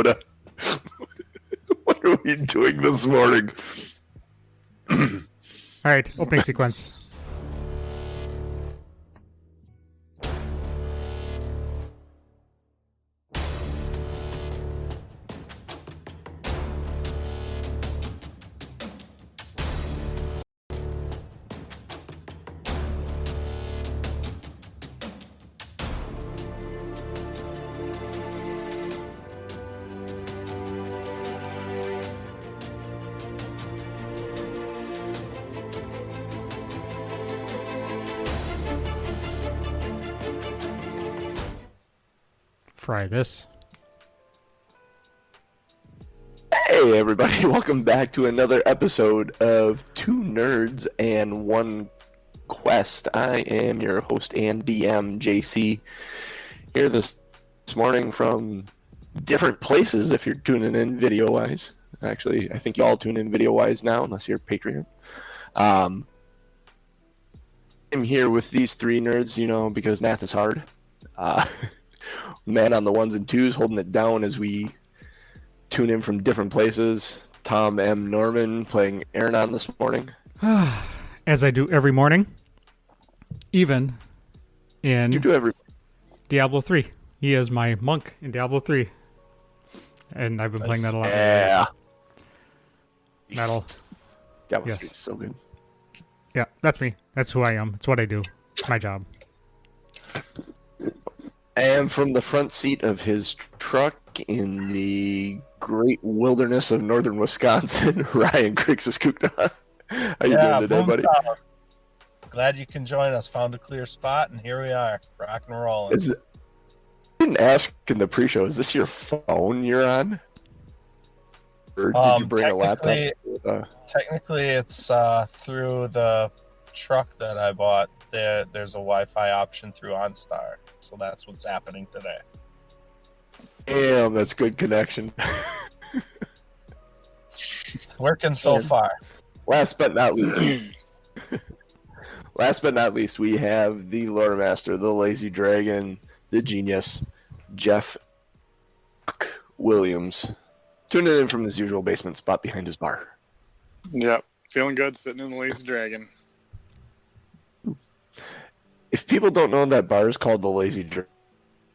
Minnesota. What are we doing this morning? All right, opening sequence. Fry this. Hey everybody, welcome back to another episode of Two Nerds and One Quest. I am your host and DM, JC, here this morning from different places if you're tuning in video-wise. Actually, I think you all tune in video-wise now, unless you're Patreon. I'm here with these three nerds, because math is hard. Man on the ones and twos holding it down as we tune in from different places. Tom M. Norman playing Aranon this morning. As I do every morning, even in You do every... Diablo 3. He is my monk in Diablo 3. And I've been playing that a lot. Yeah. Metal. Diablo Yes. 3 is so good. Yeah, that's me. That's who I am. It's what I do. It's my job. And from the front seat of his truck in the great wilderness of northern Wisconsin, Ryan Crixus-Kukta. How you doing today, buddy? Glad you can join us. Found a clear spot, and here we are, rock and rolling. I didn't ask in the pre-show, is this your phone you're on? Or did you bring a laptop? Technically, it's through the truck that I bought. There's a Wi-Fi option through OnStar, so that's what's happening today. Damn, that's good connection. Working so far. Last but not least, we have the lore master, the lazy dragon, the genius, Jeff Williams, tuning in from his usual basement spot behind his bar. Yep, feeling good sitting in the lazy dragon. If people don't know that bar is called the Lazy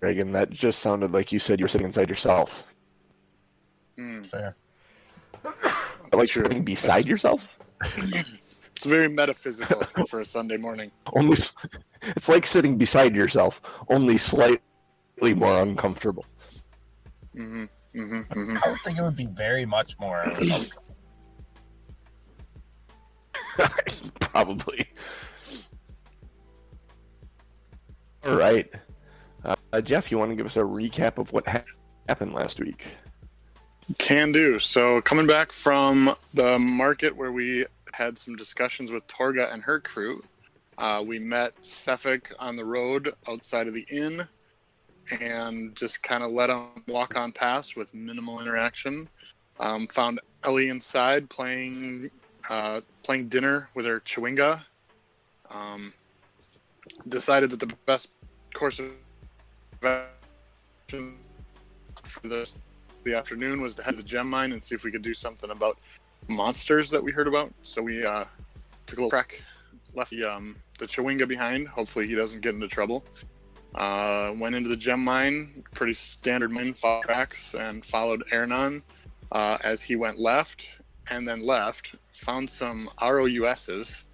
Dragon, that just sounded like you said you were sitting inside yourself. Fair. Like sitting beside yourself? It's very metaphysical for a Sunday morning. It's like sitting beside yourself, only slightly more uncomfortable. I don't think it would be very much more uncomfortable. Probably. All right. Jeff, you want to give us a recap of what happened last week? Can do. So coming back from the market where we had some discussions with Torga and her crew, we met Sefik on the road outside of the inn and just kind of let him walk on past with minimal interaction. Found Ellie inside playing dinner with her Chewinga. Decided that the best course of action for the afternoon was to head to the gem mine and see if we could do something about monsters that we heard about. So we took a little trek, left the Chewinga behind. Hopefully he doesn't get into trouble. Went into the gem mine, pretty standard mine tracks, and followed Aranon as he went left and then left. Found some ROUSs.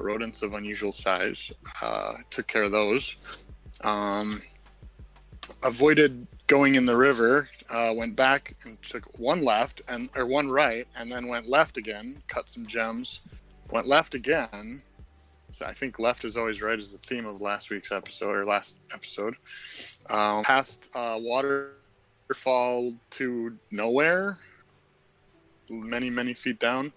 Rodents of unusual size. Took care of those. Avoided going in the river. Went back and took one right, and then went left again. Cut some gems. Went left again. So I think left is always right is the theme of last episode. Past waterfall to nowhere. Many feet down.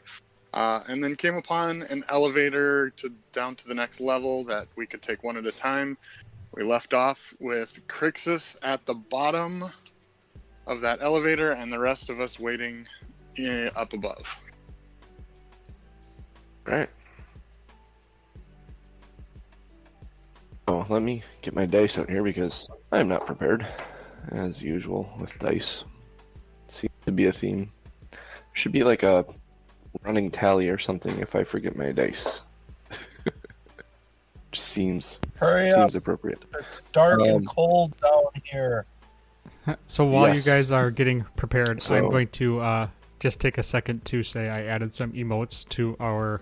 And then came upon an elevator down to the next level that we could take one at a time. We left off with Crixus at the bottom of that elevator and the rest of us waiting up above. All right. Oh, let me get my dice out here because I'm not prepared, as usual, with dice. to be a theme. Should be like a running tally or something if I forget my dice. Just Hurry up. seems appropriate. It's dark and cold down here. So while you Yes. guys are getting prepared, So- I'm going to just take a second to say I added some emotes to our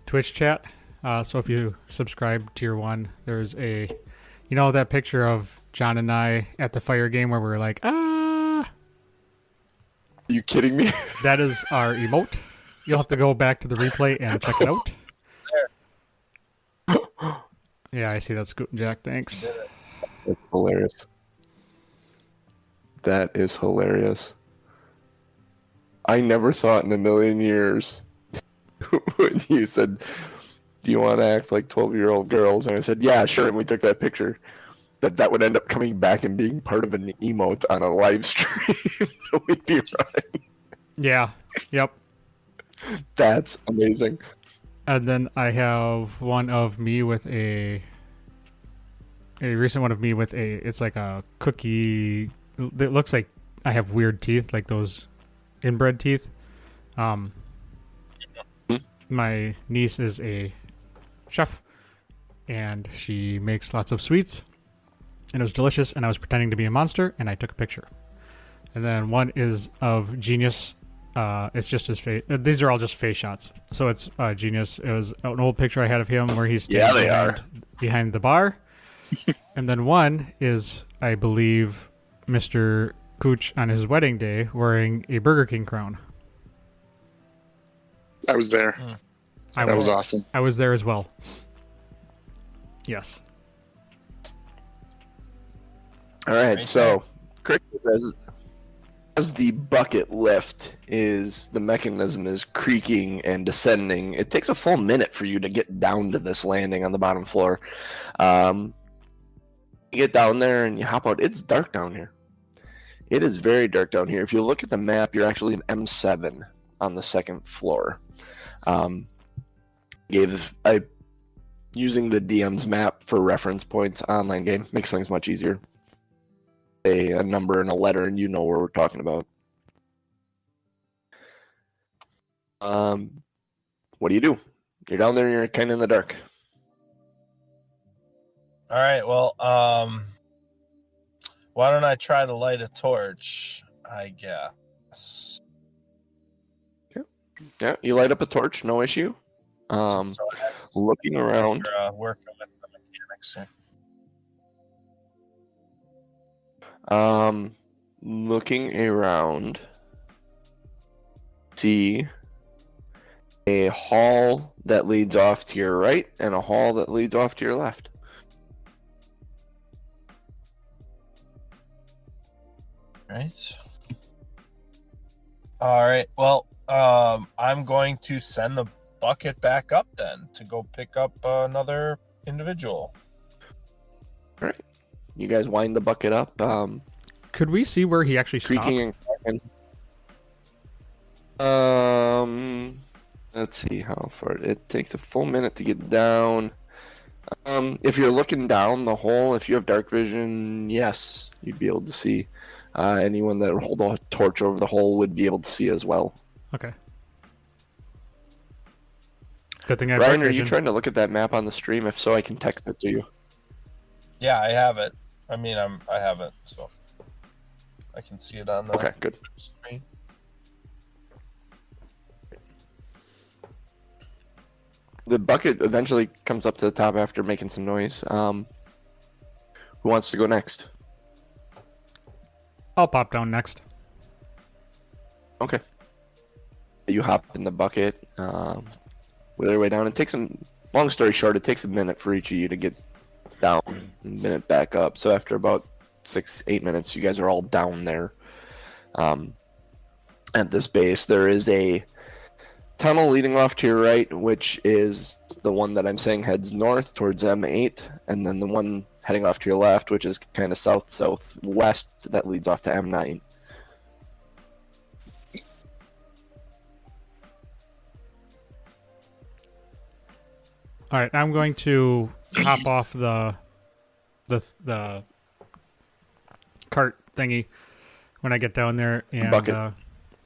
Twitch chat. So if you subscribe tier 1, there's a, you know, that picture of John and I at the fire game where we're like, ah, Are you kidding me? that is our emote. You'll have to go back to the replay and check it out. Yeah, I see that, Scootin' Jack. Thanks. That's hilarious. That is hilarious. I never thought in a million years when you said, do you want to act like 12-year-old girls? And I said, yeah, sure. And we took that picture. That would end up coming back and being part of an emote on a live stream. So we'd be running. Yeah. Yep. That's amazing. And then I have one of me with a recent one of me with it's like a cookie. It looks like I have weird teeth, like those inbred teeth. My niece is a chef, and she makes lots of sweets, and it was delicious. And I was pretending to be a monster, and I took a picture. And then one is of Genius. It's just his face. These are all just face shots. So it's Genius. It was an old picture I had of him where he's standing behind the bar. And then one is, I believe, Mr. Cooch on his wedding day wearing a Burger King crown. I was there. That was awesome. I was there as well. Yes. All right, Right so Chris says, as the bucket lift is, the mechanism is creaking and descending, it takes a full minute for you to get down to this landing on the bottom floor. You get down there and you hop out. It's dark down here. It is very dark down here. If you look at the map, you're actually in M7 on the second floor. Using the DM's map for reference points, online game makes things much easier. A number and a letter, and you know where we're talking about. What do? You're down there and you're kind of in the dark. All right. Well, why don't I try to light a torch? I guess. Yeah, you light up a torch, no issue. So that's Looking around. you're, working with the mechanics here. Looking around, see a hall that leads off to your right and a hall that leads off to your left. Right. All right. Well, I'm going to send the bucket back up then to go pick up another individual. You guys wind the bucket up, Could we see where he actually stopped? creaking and cracking. Let's see how far it takes a full minute to get down. If you're looking down the hole, if you have dark vision, yes, you'd be able to see. Anyone that would hold a torch over the hole would be able to see as well. Okay. Good thing I have Ryan, dark are you vision. trying to look at that map on the stream? If so, I can text it to you. Yeah, I have it. I mean, I have it, so I can see it on the Okay, good. screen. The bucket eventually comes up to the top after making some noise. Who wants to go next? I'll pop down next. Okay. You hop in the bucket, with your way down. It takes long story short, it takes a minute for each of you to get down and a minute back up. So after about 6-8 minutes, you guys are all down there. At this base, there is a tunnel leading off to your right, which is the one that I'm saying heads north towards M8, and then the one heading off to your left, which is kind of southwest, that leads off to M9. All right, I'm going to hop off the cart thingy when I get down there. And bucket.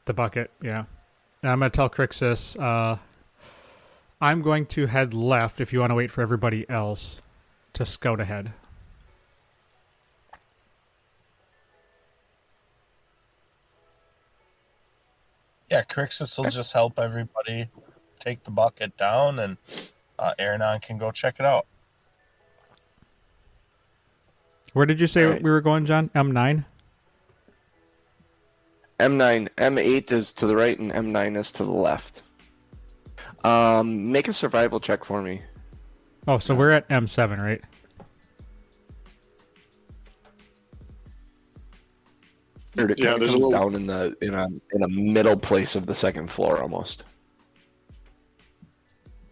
The bucket, yeah. And I'm going to tell Crixus, I'm going to head left if you want to wait for everybody else to scout ahead. Yeah, Crixus will just help everybody take the bucket down, and Aranon can go check it out. Where did you say Alright. we were going, John? M9? M9, M8 is to the right, and M9 is to the left. Make a survival check for me. Oh, so we're at M7, right? It Yeah, kinda there's a comes little- down in a middle place of the second floor almost.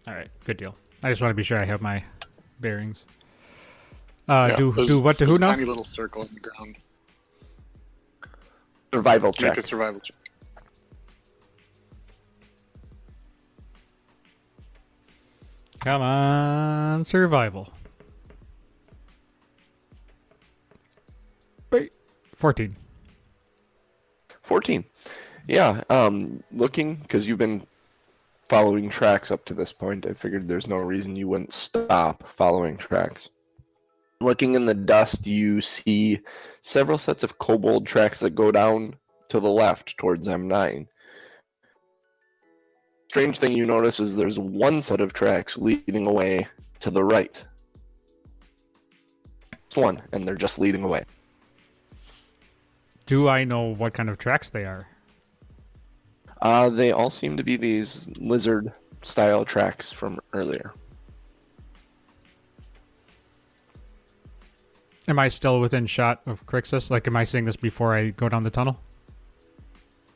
All right, good deal. I just want to be sure I have my bearings. Yeah, Do there's- what to who there's a now? Tiny little circle in the ground. Survival Make check. a survival check. Come on, survival. Wait, 14. 14. Yeah, looking, because you've been following tracks up to this point, I figured there's no reason you wouldn't stop following tracks. Looking in the dust, you see several sets of kobold tracks that go down to the left towards M9. Strange thing you notice is there's one set of tracks leading away to the right. It's one, and they're just leading away. Do I know what kind of tracks they are? They all seem to be these lizard-style tracks from earlier. Am I still within shot of Crixus? Like, am I seeing this before I go down the tunnel?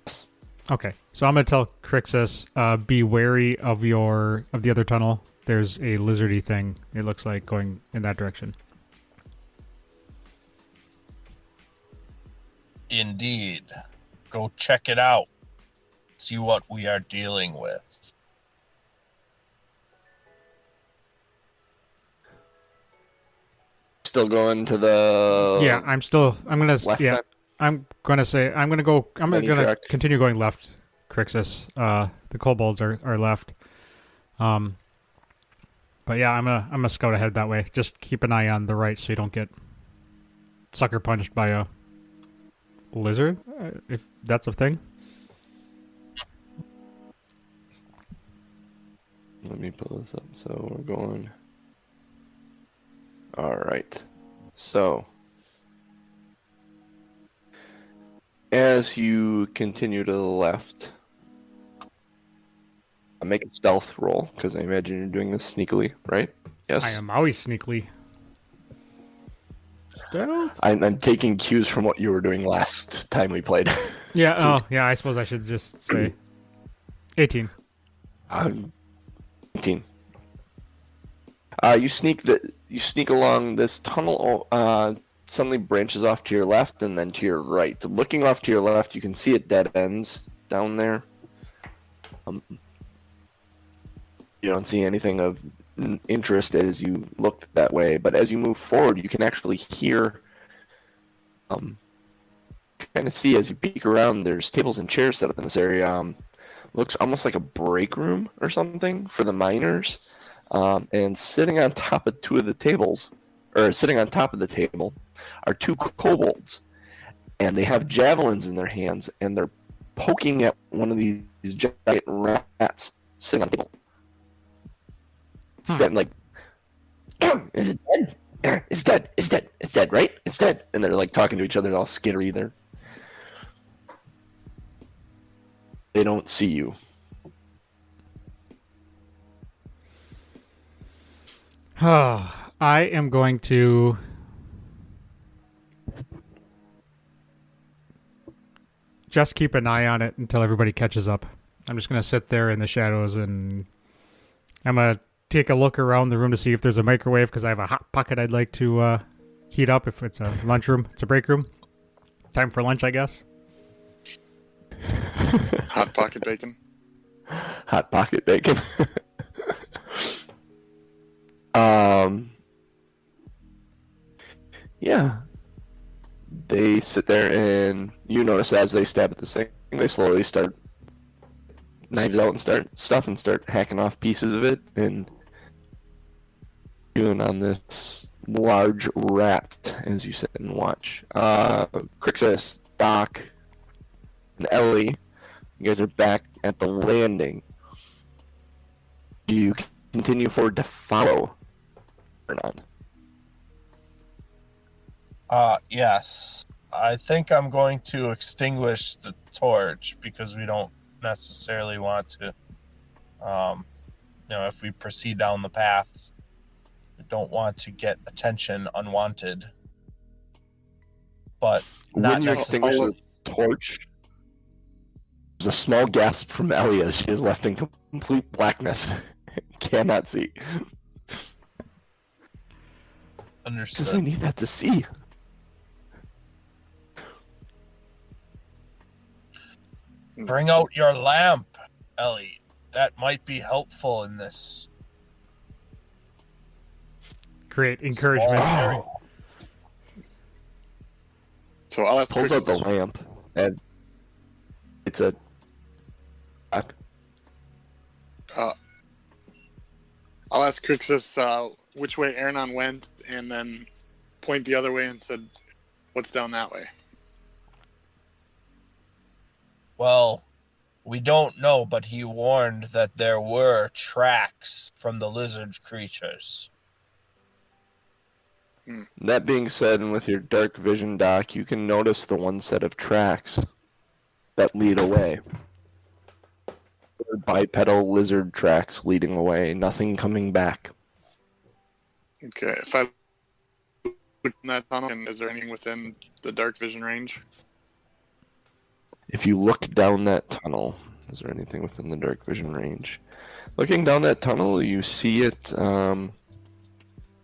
Yes. Okay, so I'm gonna tell Crixus, be wary of the other tunnel. There's a lizardy thing. It looks like going in that direction. Indeed. Go check it out. See what we are dealing with. Still going to the Yeah, I'm gonna left yeah, side? I'm Any gonna track? continue going left, Crixus. The kobolds are left. But yeah, I'm gonna scout ahead that way. Just keep an eye on the right so you don't get sucker punched by a lizard, if that's a thing. Let me pull this up. So we're going. All right. So as you continue to the left, make a stealth roll because I imagine you're doing this sneakily, right? Yes. I am always sneakily. Stealth? I'm taking cues from what you were doing last time we played. Yeah. Oh, yeah. I suppose I should just say 18. 18. You sneak along this tunnel. Suddenly branches off to your left and then to your right. Looking off to your left, you can see it dead ends down there. You don't see anything of interest as you look that way, but as you move forward, you can actually hear, kind of see as you peek around. There's tables and chairs set up in this area. Looks almost like a break room or something for the miners. And sitting on top of sitting on top of the table, are two kobolds, and they have javelins in their hands, and they're poking at one of these giant rats sitting on the table. It's dead, like, is it dead? It's dead. It's dead. It's dead, right? It's dead. And they're like talking to each other, all skittery there. They don't see you. I am going to just keep an eye on it until everybody catches up. I'm just going to sit there in the shadows and I'm going to take a look around the room to see if there's a microwave because I have a hot pocket I'd like to heat up if it's a lunchroom. It's a break room. Time for lunch, I guess. Hot pocket bacon. Hot pocket bacon. Yeah. They sit there, and you notice as they stab at this thing, they slowly start knives out and start hacking off pieces of it and chewing on this large rat as you sit and watch. Crixus, Doc, and Ellie, you guys are back at the landing. You continue forward to follow or not? Yes. I think I'm going to extinguish the torch because we don't necessarily want to, if we proceed down the paths, we don't want to get attention unwanted. But not When you extinguish necessarily. the torch, there's a small gasp from Ellie as she is left in complete blackness. Cannot see. Because I Understood. need that to see. Bring out your lamp, Ellie. That might be helpful in this. Great encouragement. Small area. So I'll ask Pulls out the Crixus, lamp, and it's a. I'll ask Crixus which way Ernan went, and then point the other way and said, "What's down that way?" Well, we don't know, but he warned that there were tracks from the lizard creatures. That being said, and with your dark vision, Doc, you can notice the one set of tracks that lead away. They're bipedal lizard tracks leading away, nothing coming back. Okay, if I look in that tunnel, and is there anything within the dark vision range? If you look down that tunnel, is there anything within the dark vision range? Looking down that tunnel, you see it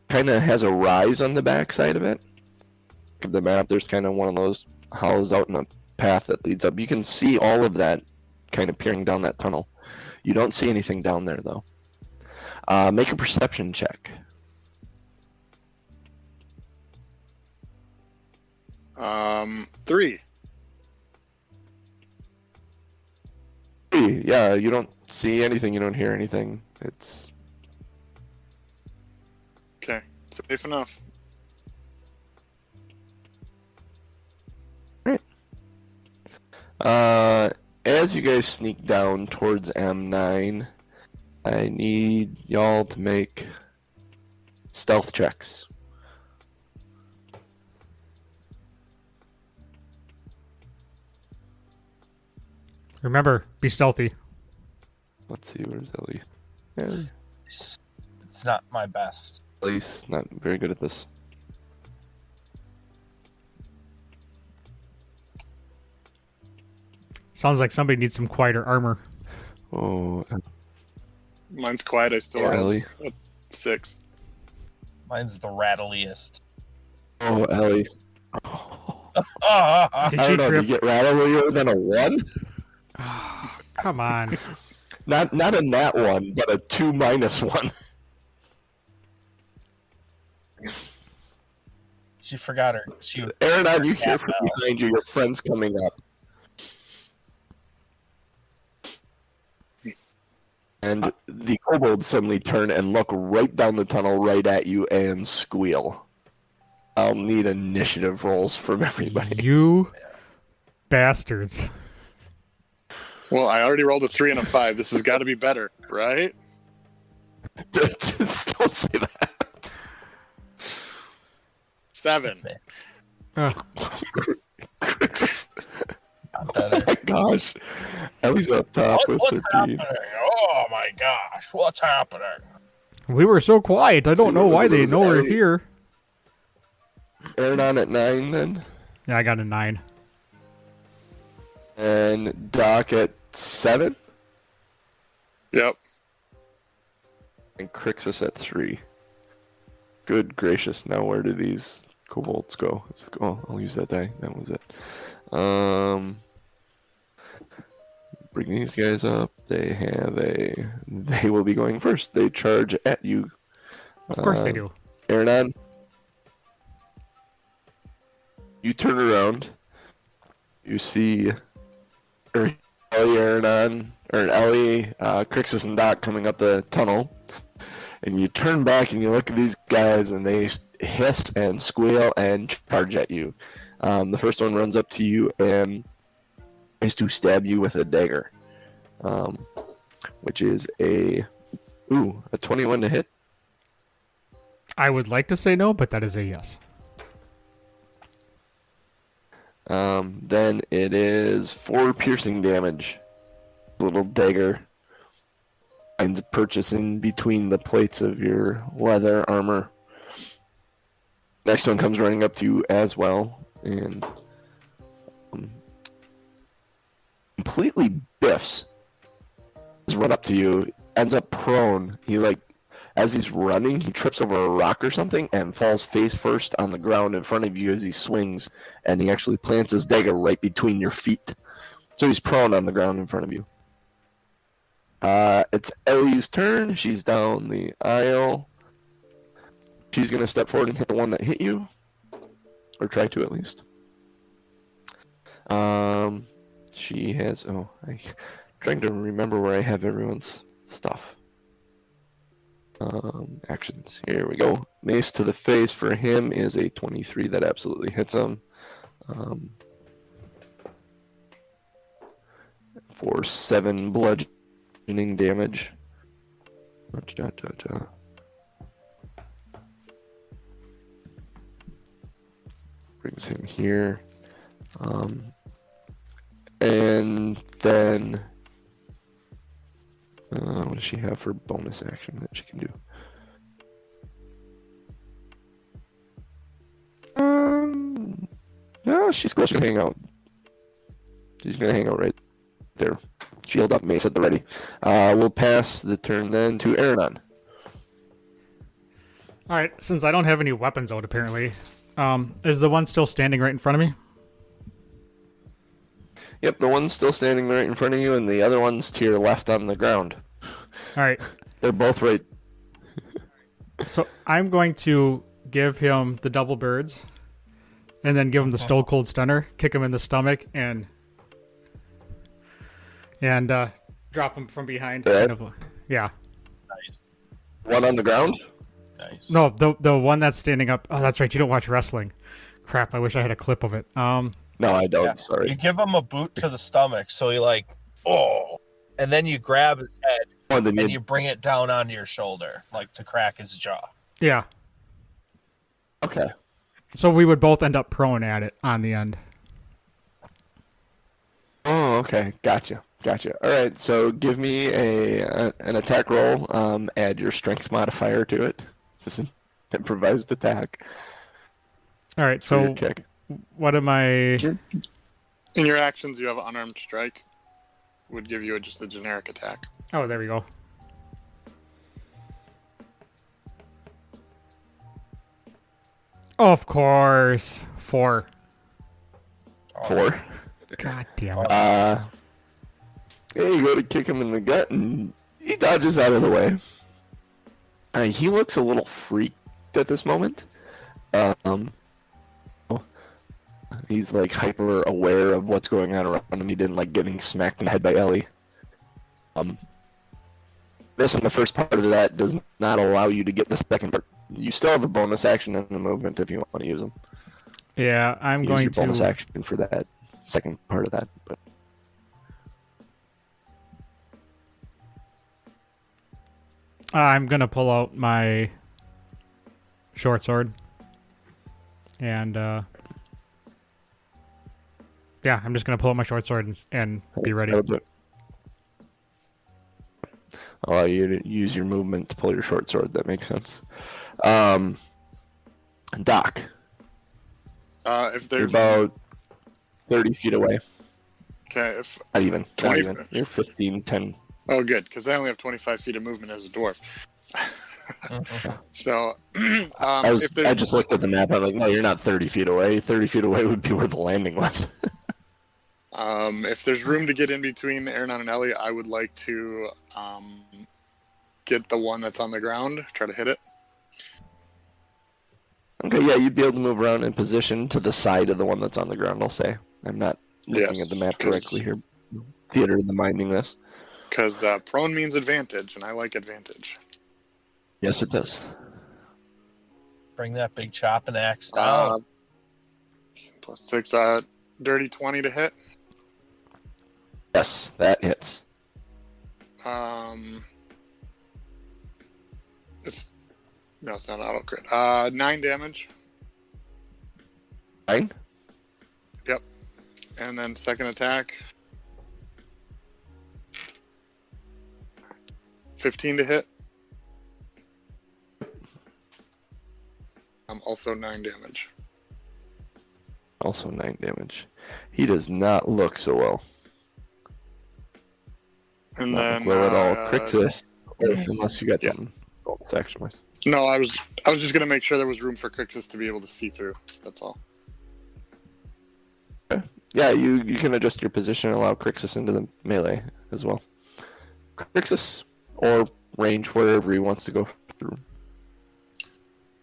kind of has a rise on the backside of it. The map, there's kind of one of those hollows out in the path that leads up. You can see all of that kind of peering down that tunnel. You don't see anything down there, though. Make a perception check. 3. Yeah, you don't see anything, you don't hear anything. It's Okay, safe enough. as you guys sneak down towards M9, I need y'all to make stealth checks. Remember, be stealthy. Let's see, where's Ellie? Yeah, It's not my best. Ellie's not very good at this. Sounds like somebody needs some quieter armor. Oh, Mine's quiet. I still yeah, have Ellie. 6. Mine's the rattliest. Oh, Ellie. Did I she don't know, do you trip? get rattlelier than a 1? Come on. Not a nat 1, but a 2 minus 1. She forgot her. She Aaron, you hear Yeah, from no. behind you, your friend's coming up. And the kobolds suddenly turn and look right down the tunnel right at you and squeal. I'll need initiative rolls from everybody. You bastards. Well, I already rolled a 3 and a 5. This has got to be better, right? Just don't say that. 7. Uh, got Oh better. my gosh. Ellie's up top with What's 13. happening? Oh my gosh, what's happening? we were so quiet. I See, don't know what was why it? they It was know we're Ellie. here. Aaron on at 9 then. Yeah, I got a 9. And Doc at 7. Yep. And Crixus at 3. Good gracious, now where do these kobolds go? I'll use that die. That was it. Bring these guys up. They will be going first. They charge at you. Of course they do. Aaron, you turn around. You see Ellie, Aranon, or Ellie, Crixus, and Doc coming up the tunnel. And you turn back and you look at these guys, and they hiss and squeal and charge at you. The first one runs up to you and tries to stab you with a dagger, which is a 21 to hit. I would like to say no, but that is a yes. Then it is 4 piercing damage. Little dagger finds a purchase in between the plates of your leather armor. Next one comes running up to you as well, and completely biffs. Just run up to you, ends up prone. He as he's running, he trips over a rock or something and falls face first on the ground in front of you as he swings, and he actually plants his dagger right between your feet. So he's prone on the ground in front of you. It's Ellie's turn. She's down the aisle. She's going to step forward and hit the one that hit you. Or try to, at least. She has... I'm trying to remember where I have everyone's stuff. Actions. Here we go. Mace to the face for him is a 23. That absolutely hits him. For 7 bludgeoning damage. Brings him here. And then... what does she have for bonus action that she can do? No, she's going to hang out. She's going to hang out right there. Shield up, mace at the ready. We'll pass the turn then to Aranon. All right, since I don't have any weapons out, apparently, is the one still standing right in front of me? Yep, the one's still standing right in front of you, and the other one's to your left on the ground. All right. They're both right. So I'm going to give him the double birds, and then give him the Stone Cold Stunner, kick him in the stomach, and drop him from behind. Right. Kind of, yeah. Nice. One on the ground? Nice. No, the one that's standing up. Oh, that's right. You don't watch wrestling. Crap. I wish I had a clip of it. No, I don't. Yeah. Sorry. You give him a boot to the stomach, so he and then you grab his head And then and you bring it down onto your shoulder, like to crack his jaw. Yeah. Okay. So we would both end up prone at it on the end. Oh, okay. Gotcha. All right. So give me an attack roll. Add your strength modifier to it. Just an improvised attack. All right. For your So kick. what am I? In your actions, you have unarmed strike. Would give you just a generic attack. Oh, there we go. Of course. 4. 4. God damn it. Yeah, you go to kick him in the gut, and he dodges out of the way. He looks a little freaked at this moment. He's like hyper aware of what's going on around him. He didn't like getting smacked in the head by Ellie. This and the first part of that does not allow you to get the second part. You still have a bonus action in the movement if you want to use them. Yeah, I'm Use going your bonus to. action for that second part of that. But I'm going to pull out my short sword. And, yeah, I'm just going to pull out my short sword and be ready. that'll do it. I'll allow you to use your movement to pull your short sword. That makes sense. Doc, If you're there's about 30 feet away. okay, if Not even. 20 Not even. You're 15, 10. oh good, because I only have 25 feet of movement as a dwarf. So, if there's I just looked at the map. I'm like, no, you're not 30 feet away. 30 feet away would be where the landing was. if there's room to get in between Aranon and Ellie, I would like to get the one that's on the ground, try to hit it. Okay. Okay, yeah, you'd be able to move around in position to the side of the one that's on the ground, I'll say. I'm not looking Yes, at the map 'cause- directly here. Theater of the minding this. Because prone means advantage, and I like advantage. Yes, it does. Bring that big chopping axe down. +6, dirty 20 to hit. Yes, that hits. It's not auto crit. 9 damage, 9? and then second attack. 15 to hit. Also 9 damage. Also 9 damage. He does not look so well. And Not then look well at all. Crixus, unless you got yeah. something bonus action wise. No, I was just gonna make sure there was room for Crixus to be able to see through. That's all. Yeah, you can adjust your position and allow Crixus into the melee as well. Crixus, or range, wherever he wants to go through.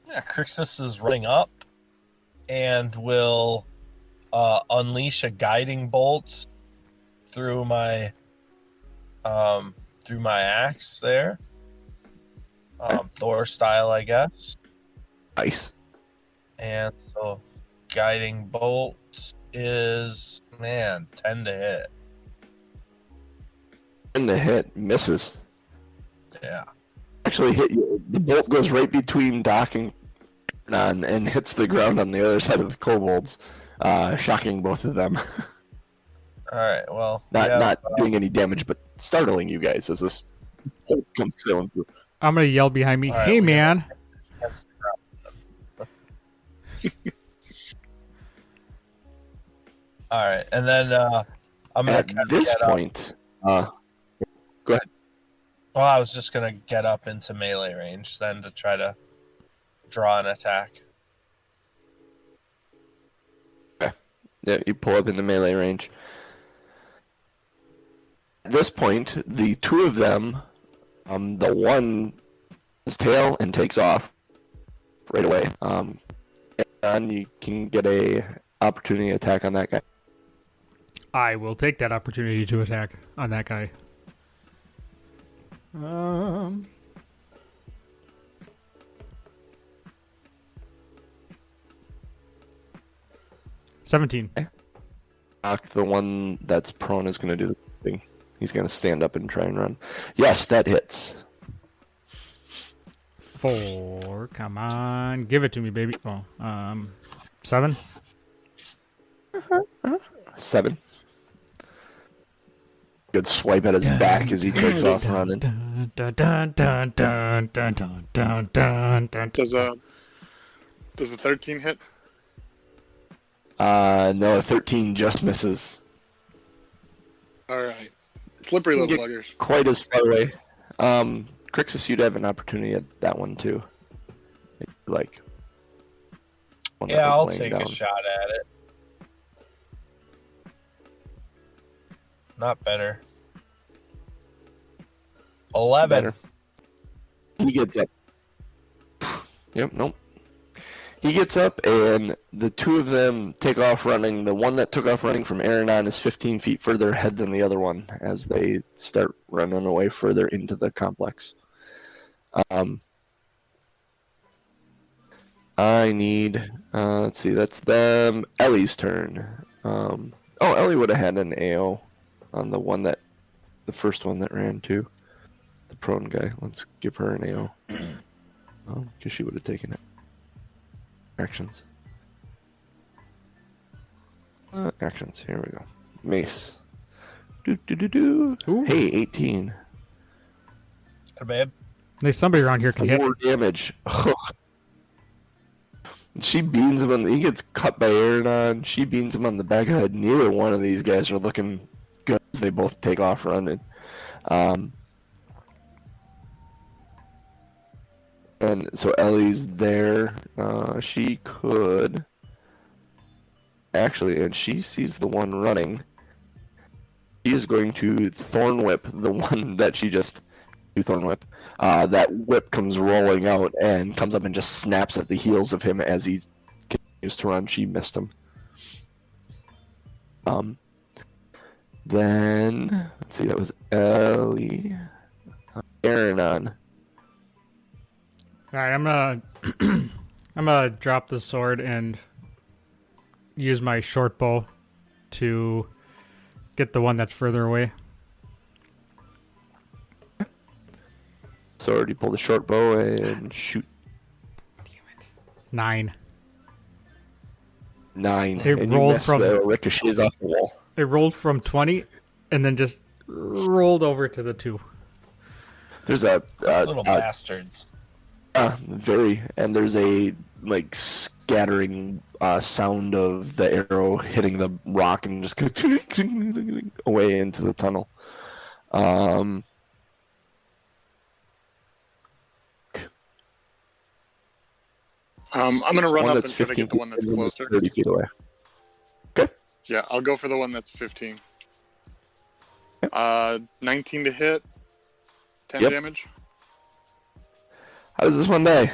Yeah, Crixus is running up and will unleash a guiding bolt through my axe there. Thor style, I guess. Nice. And so guiding bolt is 10 to hit. And the hit misses. Yeah. Actually hit you. The bolt goes right between Doc and Hernon and hits the ground on the other side of the kobolds, shocking both of them. All right. Well, not doing any damage, but startling you guys as this bolt comes sailing through. I'm gonna yell behind me, All right, "Hey, we man!" against the ground. All right, and then I'm gonna At kinda this get up. point, go ahead. Well, I was just gonna get up into melee range then to try to draw an attack. Yeah, you pull up into melee range. At this point, the two of them, the one his tail and takes off right away. And you can get a opportunity attack on that guy. I will take that opportunity to attack on that guy. 17. Doc, the one that's prone, is going to do the thing. He's going to stand up and try and run. Yes, that hits. 4. Come on, give it to me, baby. Oh, 7. 7. Good swipe at his back as he takes off running. Dun, dun, dun, dun, dun, dun, dun, dun, dun, dun. Does a 13 hit? No, a 13 just misses. All right. Slippery little Get buggers. quite as far away. Crixus, you'd have an opportunity at that one too. Like, one that Yeah, was I'll laying take down. a shot at it. Not better. 11. Better. He gets up. Yep, nope. He gets up, and the two of them take off running. The one that took off running from Aranon is 15 feet further ahead than the other one as they start running away further into the complex. I need, let's see, that's them. Ellie's turn. Ellie would have had an AO on the one that, the first one that ran too. The prone guy. Let's give her an AO. Because she would have taken it. Actions. Actions. Here we go. Mace. Do. Ooh. Hey, 18. Hey, babe. There's somebody around here can hit. 4 damage. She beans him on. He gets cut by Aranon. She beans him on the back of the head. Neither one of these guys are looking good as they both take off running. And so Ellie's there. She could actually, and she sees the one running. She is going to thorn whip the one that she just Thorn Whip. That whip comes rolling out and comes up and just snaps at the heels of him as he continues to run. She missed him. Then let's see, that was Ellie. Aaron on. All right, I'm gonna I'm gonna drop the sword and use my short bow to get the one that's further away. Sword, you pull the short bow and shoot. 9. 9. It and you rolled miss from- the ricochets off the wall. It rolled from 20 and then just rolled over to the 2. There's a Little bastards. very, and there's a like scattering sound of the arrow hitting the rock and just away into the tunnel. I'm gonna run One up that's and try to 15 get the one that's feet, closer. 30 feet away. Yeah, I'll go for the one that's 15. 19 to hit, 10 Yep. damage. How does this one die?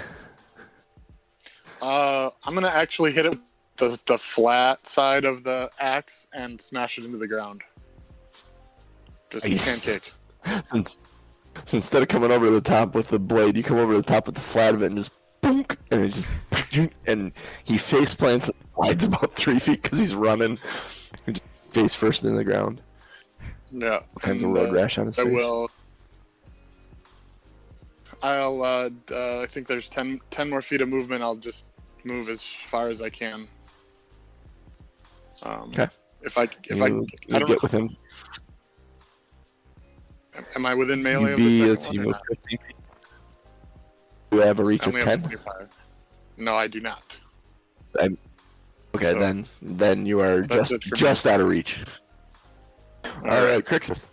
I'm gonna actually hit it with the flat side of the axe and smash it into the ground. Just Nice. pancake. So instead of coming over to the top with the blade, you come over to the top with the flat of it and just boonk, and it just and he face plants and slides about 3 feet because he's running, and just face first in the ground. Yeah. All kinds of and, road rash on his I face. will. I think there's 10 more feet of movement. I'll just move as far as I can. Okay. If I You don't get know. within. Am I within melee You of be the let's see, second move one? 15 feet. Do I have a reach I of only have 10? 25. No, I do not. Okay, So, then you are that's it for me. just out of reach. All right, Crixus.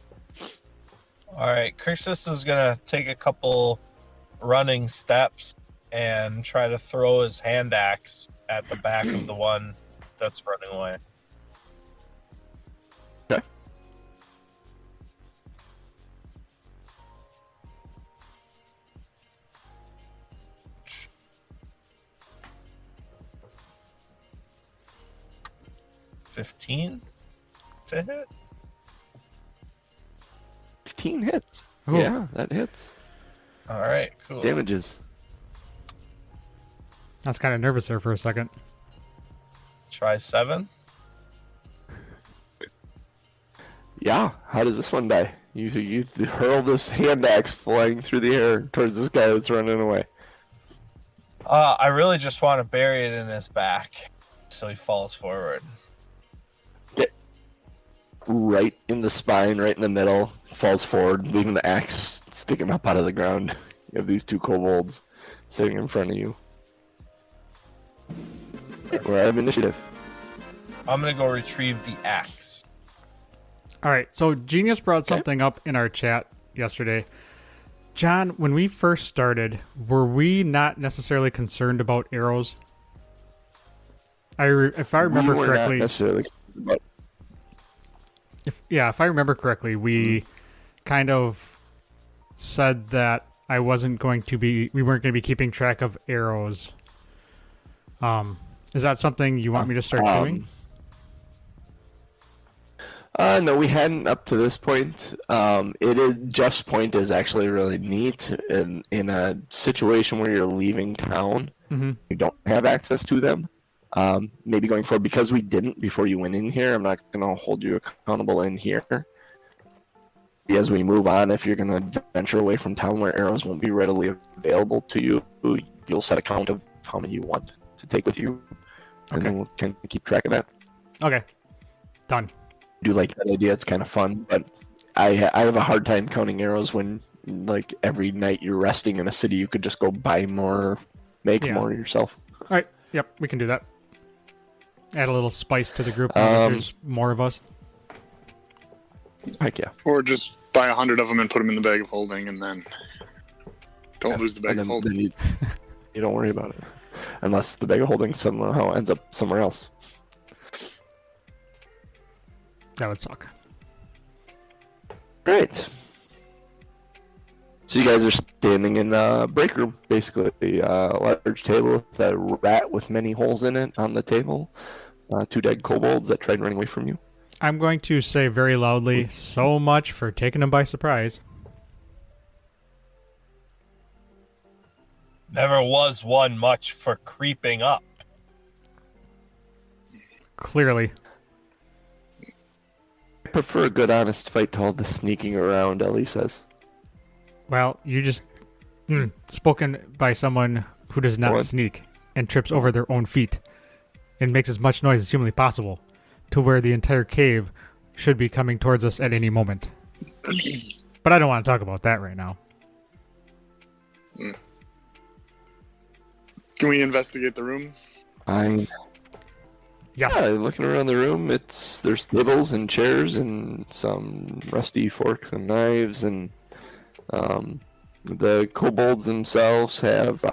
All right, Crixus is gonna take a couple running steps and try to throw his hand axe at the back of the one that's running away. Okay. $15 to hit. 15 hits. Ooh. Yeah, that hits. All right, cool. Damages. I was kind of nervous there for a second. Try 7. Yeah. How does this one die? You hurl this hand axe flying through the air towards this guy that's running away. I really just want to bury it in his back, so he falls forward. Right in the spine, right in the middle, falls forward, leaving the axe sticking up out of the ground. You have these two kobolds sitting in front of you. We're out of initiative. I'm gonna go retrieve the axe. All right, so Genius brought something up in our chat yesterday. John, when we first started, were we not necessarily concerned about arrows? If I remember We were correctly, not necessarily, but if I remember correctly, we kind of said that we weren't going to be keeping track of arrows. Is that something you want me to start doing? No, we hadn't up to this point. Jeff's point is actually really neat. In a situation where you're leaving town, Mm-hmm. you don't have access to them. Maybe going forward, because we didn't before you went in here, I'm not going to hold you accountable in here. As we move on, if you're going to venture away from town where arrows won't be readily available to you, you'll set a count of how many you want to take with you, and Okay. then we'll kind of keep track of that. Okay, done. Do like that idea. It's kind of fun, but I have a hard time counting arrows when, like, every night you're resting in a city, you could just go buy more, make Yeah. more yourself. All right, yep, we can do that. Add a little spice to the group. If there's more of us. Heck yeah. Or just buy 100 of them and put them in the bag of holding, and then don't lose the bag And of then, holding. you don't worry about it, unless the bag of holding somehow ends up somewhere else. That would suck. Right. So you guys are standing in a break room, basically a large table with a rat with many holes in it on the table. 2 dead kobolds that tried running away from you. I'm going to say very loudly, so much for taking them by surprise. Never was one much for creeping up. Clearly. I prefer a good, honest fight to all the sneaking around, Ellie says. Well, you just spoken by someone who does not What? sneak and trips over their own feet and makes as much noise as humanly possible to where the entire cave should be coming towards us at any moment. But I don't want to talk about that right now. Can we investigate the room? Yeah. Looking around the room, there's tables and chairs and some rusty forks and knives, and the kobolds themselves have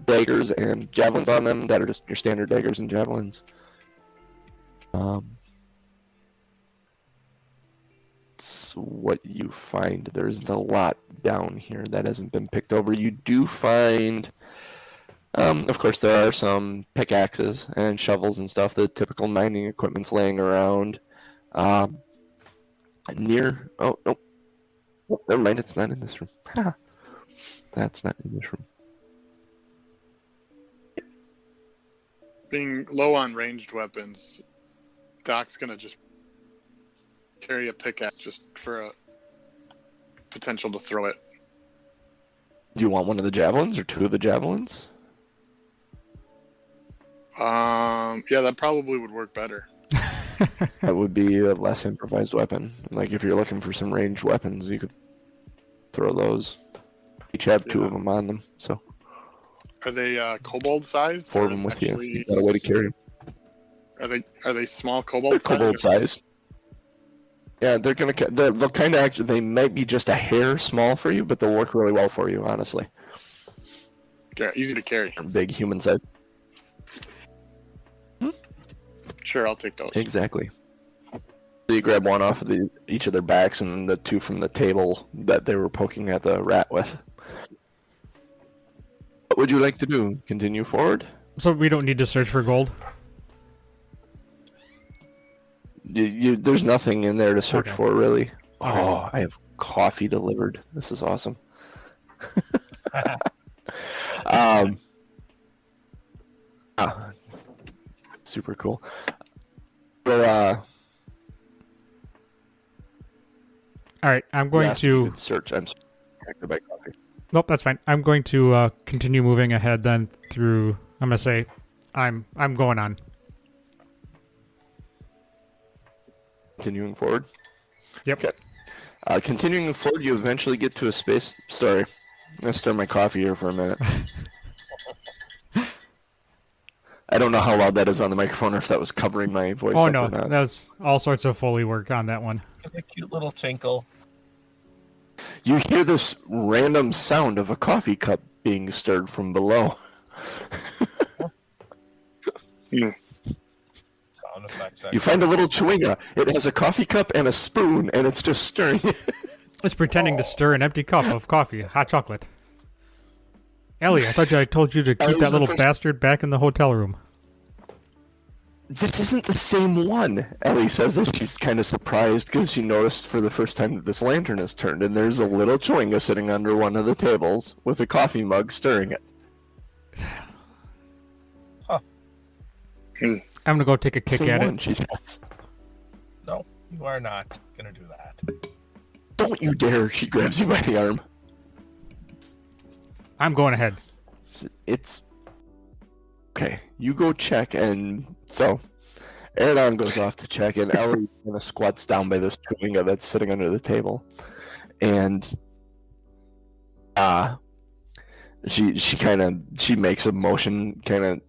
daggers and javelins on them that are just your standard daggers and javelins. It's what you find. There's a lot down here that hasn't been picked over. You do find, of course, there are some pickaxes and shovels and stuff. The typical mining equipment's laying around. Oh, nope. Oh, never mind, it's not in this room. That's not in this room. Being low on ranged weapons, Doc's gonna just carry a pickaxe just for a potential to throw it. Do you want one of the javelins or 2 of the javelins? Yeah, that probably would work better. That would be a less improvised weapon. Like if you're looking for some ranged weapons, you could throw those. Each have 2 of them on them, so Are they kobold size? 4 of them with you. You got a way to carry them. Are they small They're kobold size? kobold size. Yeah, they'll kind of actually. They might be just a hair small for you, but they'll work really well for you. Honestly, Yeah, easy to carry. they're big human size. Sure, I'll take those. Exactly. So you grab one off of each of their backs, and then the 2 from the table that they were poking at the rat with. What would you like to do? Continue forward? So we don't need to search for gold? There's nothing in there to search Okay. for, really. Okay. Oh, I have coffee delivered. This is awesome. Super cool. But All right, I'm going yes, you to... could search. I'm distracted by coffee. Nope, that's fine. I'm going to continue moving ahead then through... I'm going to say I'm going on. Continuing forward. Yep. Okay. Continuing forward, you eventually get to a space. Sorry, I'm gonna stir my coffee here for a minute. I don't know how loud that is on the microphone, or if that was covering my voice. Oh up no, or not. that was all sorts of Foley work on that one. It's a cute little tinkle. You hear this random sound of a coffee cup being stirred from below. Sound effects. You find a little chewinga. It has a coffee cup and a spoon, and it's just stirring. It's pretending to stir an empty cup of coffee, hot chocolate. Ellie, I thought I told you to Ellie keep was that the little first- bastard back in the hotel room. This isn't the same one, Ellie says as she's kind of surprised because she noticed for the first time that this lantern is turned, and there's a little chewinga sitting under one of the tables with a coffee mug stirring it. I'm gonna go take a kick Same at one, it. she says. No, you are not gonna do that. Don't you dare! She grabs you by the arm. I'm going ahead. It's okay. You go check, and so Eridon goes off to check, and Ellie kind of squats down by this chewinga that's sitting under the table, and she makes a motion, kind of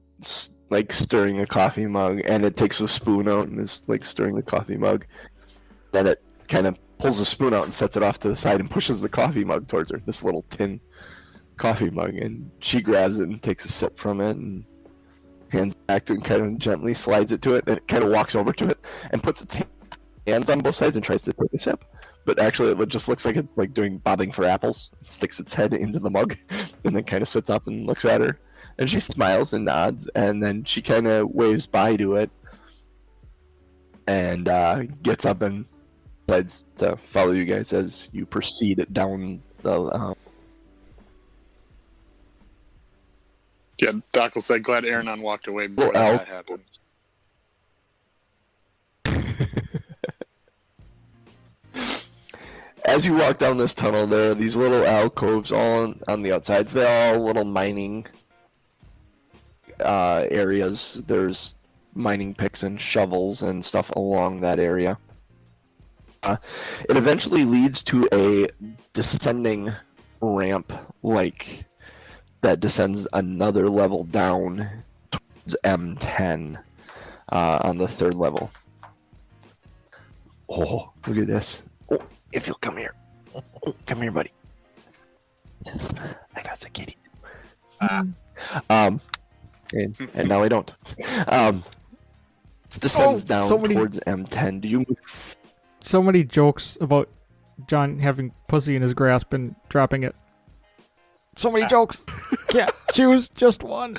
like stirring a coffee mug, and it takes the spoon out and is like stirring the coffee mug. Then it kind of pulls the spoon out and sets it off to the side and pushes the coffee mug towards her. This little tin coffee mug, and she grabs it and takes a sip from it and hands it back to it and kind of gently slides it to it, and it kind of walks over to it and puts its hands on both sides and tries to take a sip. but actually it just looks like it's like doing bobbing for apples. It sticks its head into the mug, and then kind of sits up and looks at her, and she smiles and nods, and then she kind of waves bye to it, and gets up and decides to follow you guys as you proceed down the. Yeah, Doc will say, glad Aranon walked away before Well, that happened. As you walk down this tunnel, there are these little alcoves all on the outsides. They're all little mining areas. There's mining picks and shovels and stuff along that area. It eventually leads to a descending ramp, like that descends another level down towards M10 on the third level. Oh, look at this. Oh, if you'll come here. Oh, come here, buddy. I got some kitty. And now I don't. It descends down towards M10. Do you move? So many jokes about John having pussy in his grasp and dropping it. So many jokes. Can't choose just one.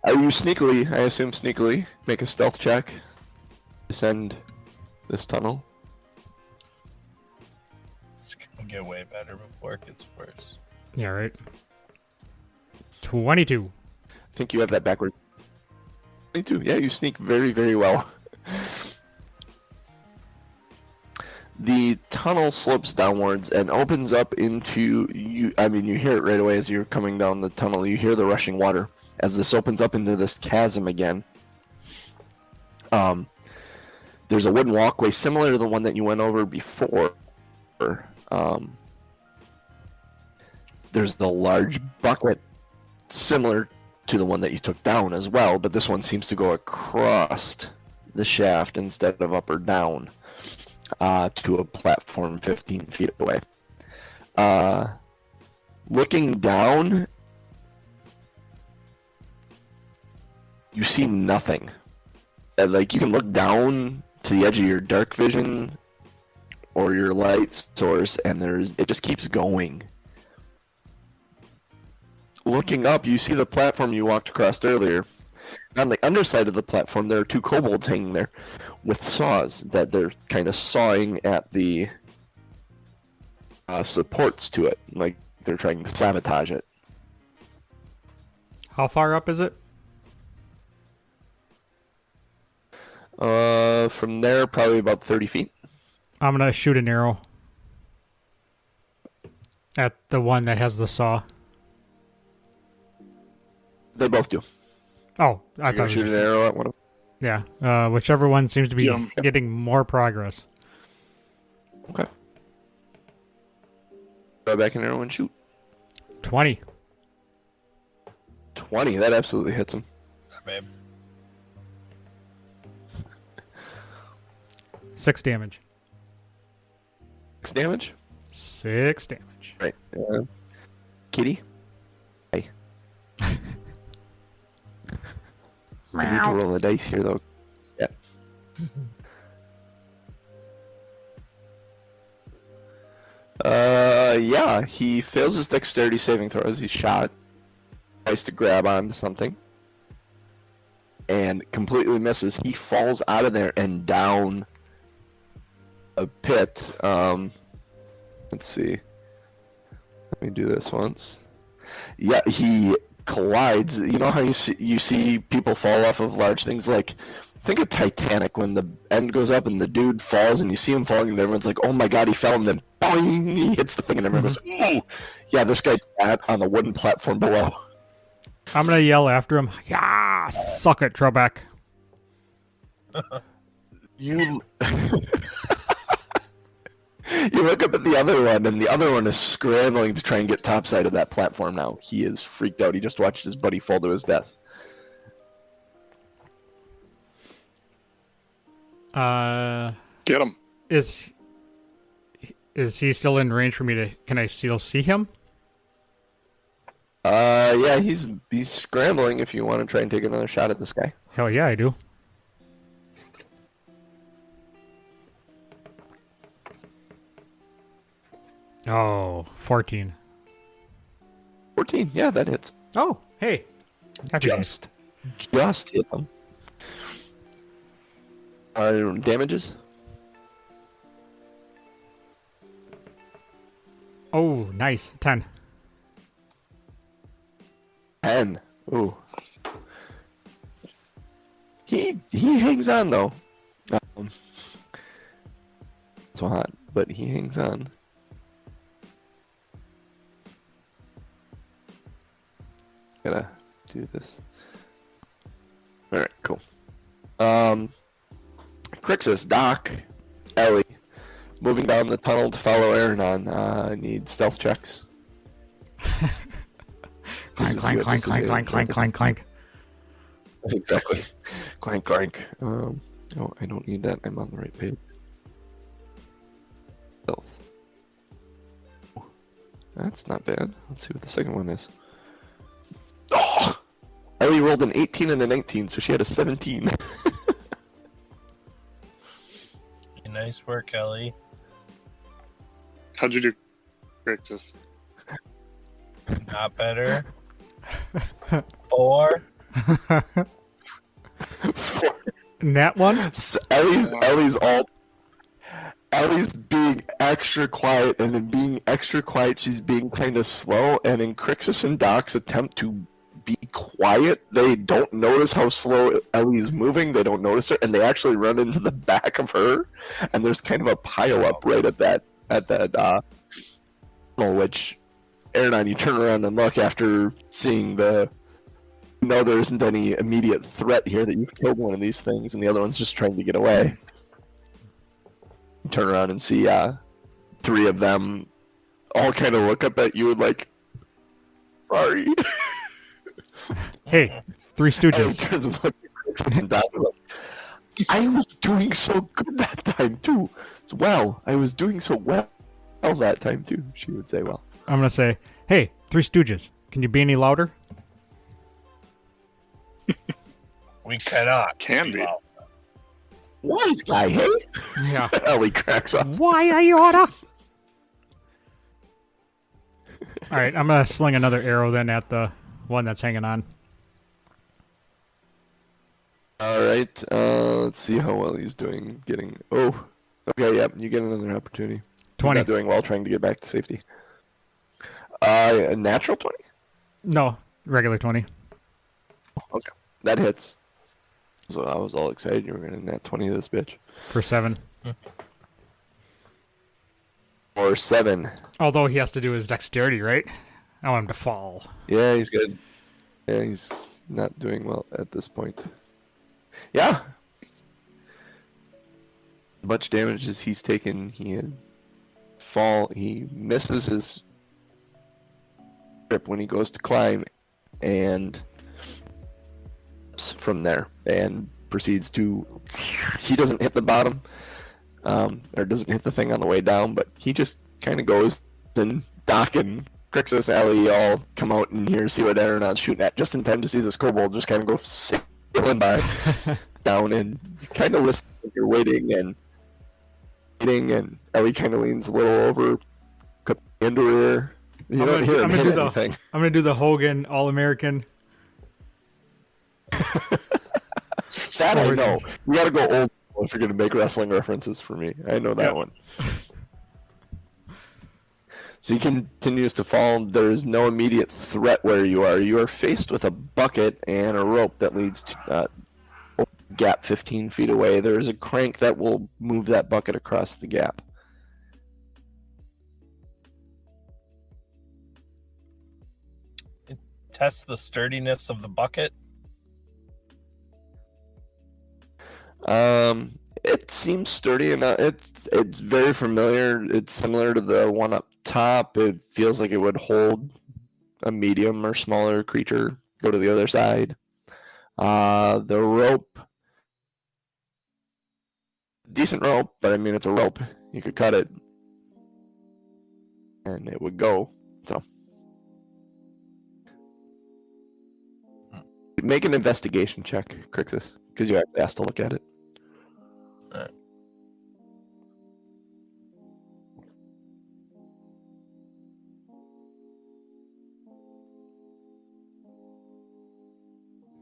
Are you sneakily, I assume sneakily, make a stealth check, descend this tunnel? It's gonna get way better before it gets worse. Yeah, right. 22. I think you have that backwards. 22, yeah, you sneak very, very well. The tunnel slopes downwards and opens up into you. I mean, you hear it right away as you're coming down the tunnel. You hear the rushing water as this opens up into this chasm again. There's a wooden walkway similar to the one that you went over before. There's the large bucket similar to the one that you took down as well, but this one seems to go across the shaft instead of up or down. To a platform 15 feet away. Looking down, you see nothing. Like, you can look down to the edge of your dark vision or your light source, and it just keeps going. Looking up, you see the platform you walked across earlier. On the underside of the platform, there are two kobolds hanging there with saws that they're kind of sawing at the supports to it, like they're trying to sabotage it. How far up is it? From there, probably about 30 feet. I'm going to shoot an arrow at the one that has the saw. They both do. Oh, I You're gonna thought shoot an arrow at one of them? yeah. Whichever one seems to be Yeah. getting more progress. Okay. Go back an arrow and shoot. 20. 20, that absolutely hits him. Babe. 6 damage. 6 damage? 6 damage. Right. Kitty? Hey. I need to roll the dice here, though. Yeah. Yeah, he fails his dexterity saving throw as he's shot. Tries to grab onto something. And completely misses. He falls out of there and down a pit. Let's see. Let me do this once. Yeah, he collides. You know how you see people fall off of large things? Like, think of Titanic when the end goes up and the dude falls and you see him falling and everyone's like, oh my god, he fell, and then boing, he hits the thing and everyone goes, ooh! Yeah, this guy sat on the wooden platform below. I'm going to yell after him. Yeah, suck it, Trebek. You you look up at the other one, and the other one is scrambling to try and get topside of that platform now. He is freaked out. He just watched his buddy fall to his death. Get him. Is he still in range for me to... Can I still see him? Yeah, he's scrambling. If you want to try and take another shot at this guy. Hell yeah, I do. Oh, 14. 14. Yeah, that hits. Oh, hey. Happy days. Just hit him. Damages. Oh, nice. 10. 10. Ooh. He hangs on though. So hot, but he hangs on. Gotta do this. All right, cool. Crixus, Doc, Ellie, moving down the tunnel to follow Aranon. Need stealth checks. Clank, clank, clank, clank, clank, clank, clank, clank. Exactly. Clank, clank. Oh, I don't need that. I'm on the right page. Stealth. That's not bad. Let's see what the second one is. Oh! Ellie rolled an 18 and a 19, so she had a 17. Nice work, Ellie. How'd you do, Crixus? Not better. 4. Nat 1? So Ellie's being extra quiet, and in being extra quiet, she's being kind of slow. And in Crixus and Doc's attempt to be quiet, they don't notice how slow Ellie's moving. They don't notice her, and they actually run into the back of her. And there's kind of a pile up right at that which Aranon, you turn around and look after seeing there isn't any immediate threat here that you've killed one of these things, and the other one's just trying to get away. You turn around and see 3 of them all kind of look up at you and like, sorry. Hey, Three And he Stooges. turns and looks at Crixus and Doc is like, I was doing so good that time too. Well, I was doing so well that time too, she would say, well. I'm going to say, hey, Three Stooges. Can you be any louder? We cannot. Can be. Wow. Wise guy, hey? Yeah. Ellie cracks up. Why are you order? Alright, I'm going to sling another arrow then at the one that's hanging on. Alright, let's see how well he's doing getting... Oh, okay, yeah, you get another opportunity. He's 20. not doing well trying to get back to safety. A natural 20? No, regular 20. Okay, that hits. So I was all excited you were going to nat 20 this bitch. For 7. Or 7. Although he has to do his dexterity, right? I want him to fall. Yeah, he's good. Yeah, he's not doing well at this point. Yeah. Much damage as he's taken, he misses his grip when he goes to climb, and from there, and proceeds to, he doesn't hit the bottom, or doesn't hit the thing on the way down, but he just kind of goes, and Doc and Crixus, Ellie all come out in here, see what Aeronauts shooting at, just in time to see this kobold just kind of go sailing by down, and you kind of listen, you're waiting, and Ellie kind of leans a little over, cup into her ear. You don't hear him hit anything. I'm going to do the Hogan All-American. That I know. You gotta go old school if you're gonna make wrestling references for me. I know that one. So he continues to fall. There is no immediate threat where you are. You are faced with a bucket and a rope that leads to a gap 15 feet away. There is a crank that will move that bucket across the gap. Test the sturdiness of the bucket. It seems sturdy enough. It's very familiar. It's similar to the one up top. It feels like it would hold a medium or smaller creature. Go to the other side. The rope, decent rope, but I mean it's a rope. You could cut it, and it would go. So Make an investigation check, Crixus, because you actually asked to look at it. Alright.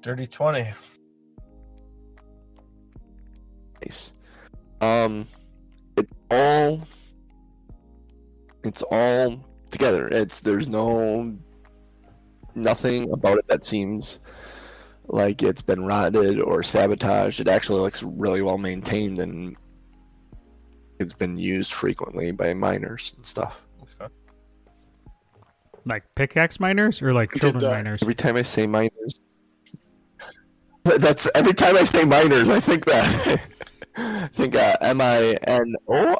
Dirty 20. Nice. It's all together. There's nothing about it that seems like it's been rotted or sabotaged. It actually looks really well maintained, and it's been used frequently by miners and stuff. Okay. Like pickaxe miners or like children miners? Every time I say miners, that's every time I say miners, I think that. I think MINORS or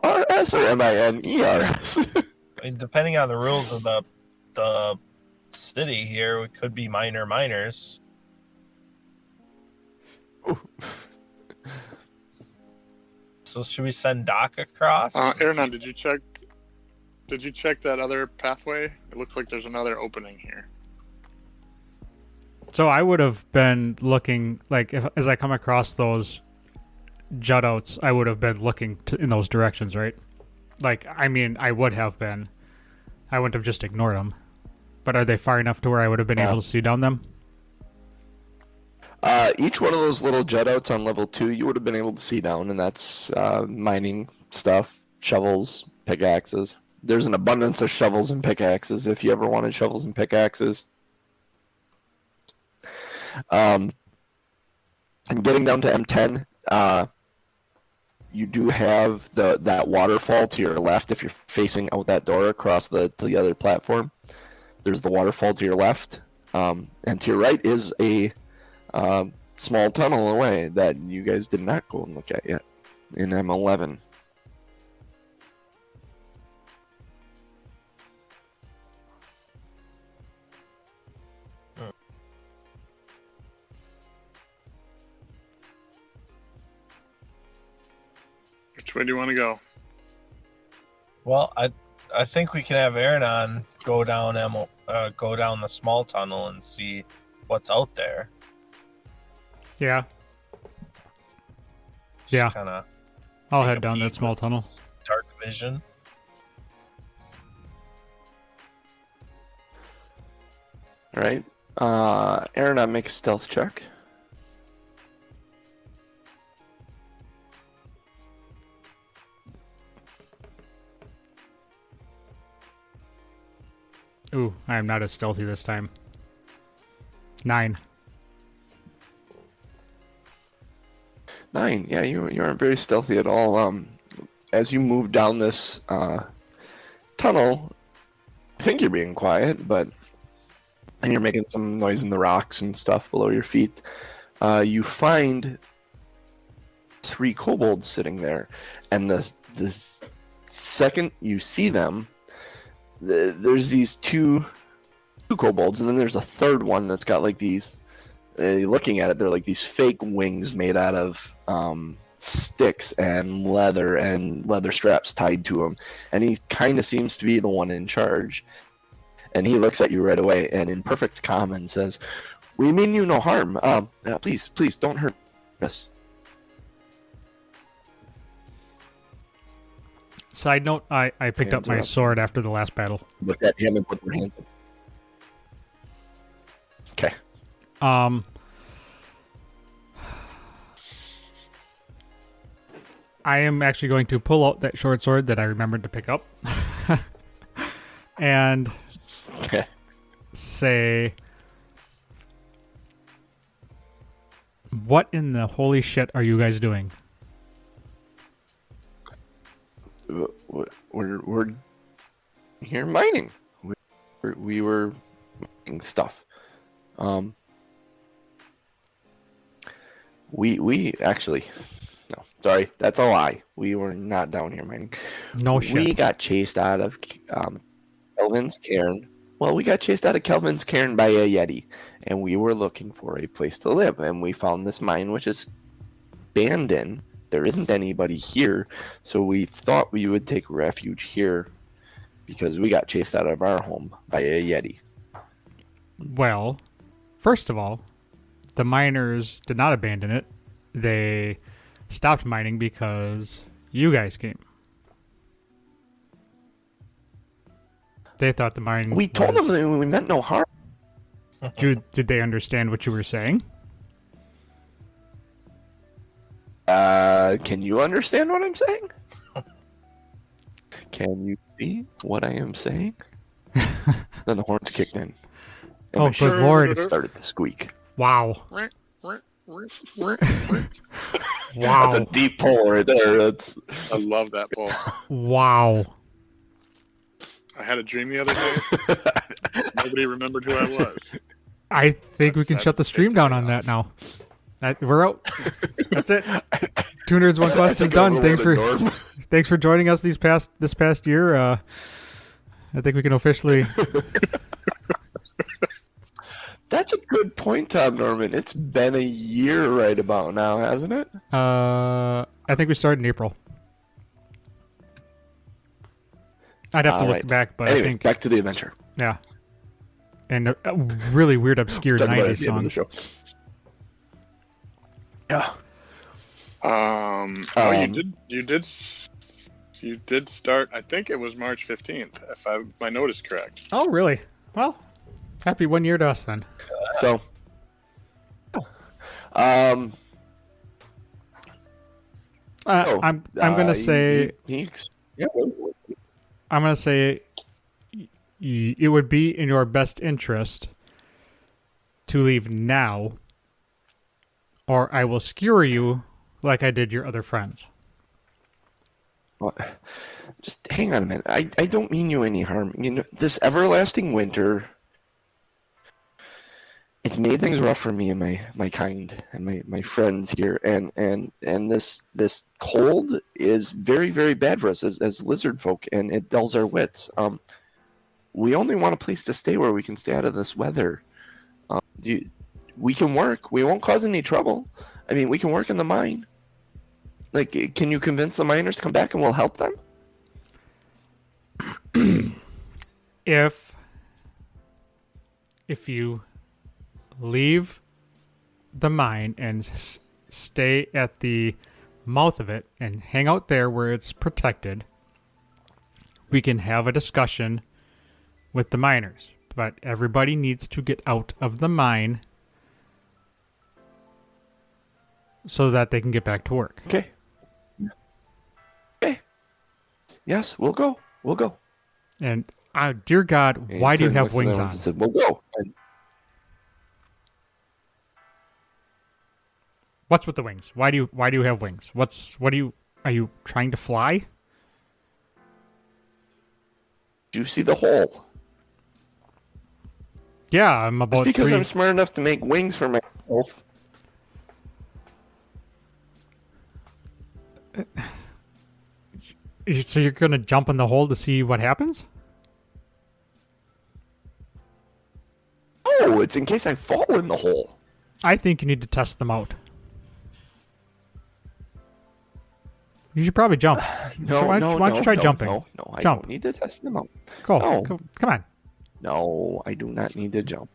MINERS. I mean, depending on the rules of the city here, we could be miners. So should we send Doc across? Aaron, did you check that other pathway? It looks like there's another opening here. So I would have been looking, like, as I come across those jut outs, I would have been looking in those directions, right? Like, I mean, I would have been. I wouldn't have just ignored them. But are they far enough to where I would have been able to see down them? Each one of those little jut outs on level 2, you would have been able to see down, and that's mining stuff, shovels, pickaxes. There's an abundance of shovels and pickaxes if you ever wanted shovels and pickaxes. And getting down to M10, you do have that waterfall to your left if you're facing out that door across to the other platform. There's the waterfall to your left, and to your right is a small tunnel away that you guys did not go and look at yet in M11. Which way do you want to go? Well, I think we can have Aaron go down the small tunnel and see what's out there. Yeah. Just Yeah. Kind of I'll head down that small tunnel. dark vision. All right. Aaron, make a stealth check. Ooh, I am not as stealthy this time. 9. 9. Yeah, you aren't very stealthy at all. As you move down this tunnel, I think you're being quiet, and you're making some noise in the rocks and stuff below your feet. You find 3 kobolds sitting there, and the second you see them, there's these two kobolds, and then there's a third one that's got like these. Looking at it, they're like these fake wings made out of sticks and leather straps tied to him, and he kind of seems to be the one in charge. And he looks at you right away, and in perfect common says, "We mean you no harm. Please don't hurt us." Side note, I picked up Hands my up. sword after the last battle. Look at him and put their hands up. Okay. I am actually going to pull out that short sword that I remembered to pick up. And Okay. say, what in the holy shit are you guys doing? We're here mining. We were mining stuff. We actually, no, sorry, that's a lie. We were not down here mining. No shit. We got chased out of Kelvin's cairn. Well, we got chased out of Kelvin's cairn by a Yeti, and we were looking for a place to live, and we found this mine, which is abandoned. There isn't anybody here, so we thought we would take refuge here because we got chased out of our home by a Yeti. Well, first of all, the miners did not abandon it. They stopped mining because you guys came. They thought the mine. We told them that we meant no harm. Did they understand what you were saying? Can you understand what I'm saying? Can you see what I am saying? Then the horns kicked in. And Oh, my good shirt lord. started to squeak. Wow. Wow. Wow. That's a deep pull right there. That's I love that ball. Wow. I had a dream the other day. Nobody remembered who I was. I think we can That's shut the stream down on that now. We're out. That's it. Two Nerds, One Quest is done. Thanks for joining us this past year. I think we can officially. That's a good point, Tom Norman. It's been a year right about now, hasn't it? I think we started in April. I'd have to look Alright. back, but Anyways, I think back to the adventure. yeah. And a really weird, obscure Talk about it at '90s the end of the song. show. Yeah. You did start. I think it was March 15th, if my note is correct. Oh, really? Well, happy 1 year to us then. So, oh, I'm gonna say yeah, I'm gonna say it would be in your best interest to leave now, or I will skewer you like I did your other friends. well, just hang on a minute. I don't mean you any harm. You know, this everlasting winter, it's made things rough for me and my kind and my friends here, and this cold is very, very bad for us as lizard folk, and it dulls our wits. We only want a place to stay where we can stay out of this weather. We can work. We won't cause any trouble. I mean, we can work in the mine. Like, can you convince the miners to come back and we'll help them? If you leave the mine and stay at the mouth of it and hang out there where it's protected, we can have a discussion with the miners. But everybody needs to get out of the mine so that they can get back to work. Okay. Okay. Yes, we'll go. We'll go. And dear God, And why do you turned have next to them wings and on? said, we'll go. And What's with the wings? Why do you have wings? Are you trying to fly? do you see the hole? Yeah, I'm It's about because 3. I'm smart enough to make wings for myself. So you're gonna jump in the hole to see what happens? Oh, it's in case I fall in the hole. I think you need to test them out. You should probably jump. No, why no, don't you try no, jumping? No, I Jump. don't need to test them out. Go. No. Come on. No, I do not need to jump.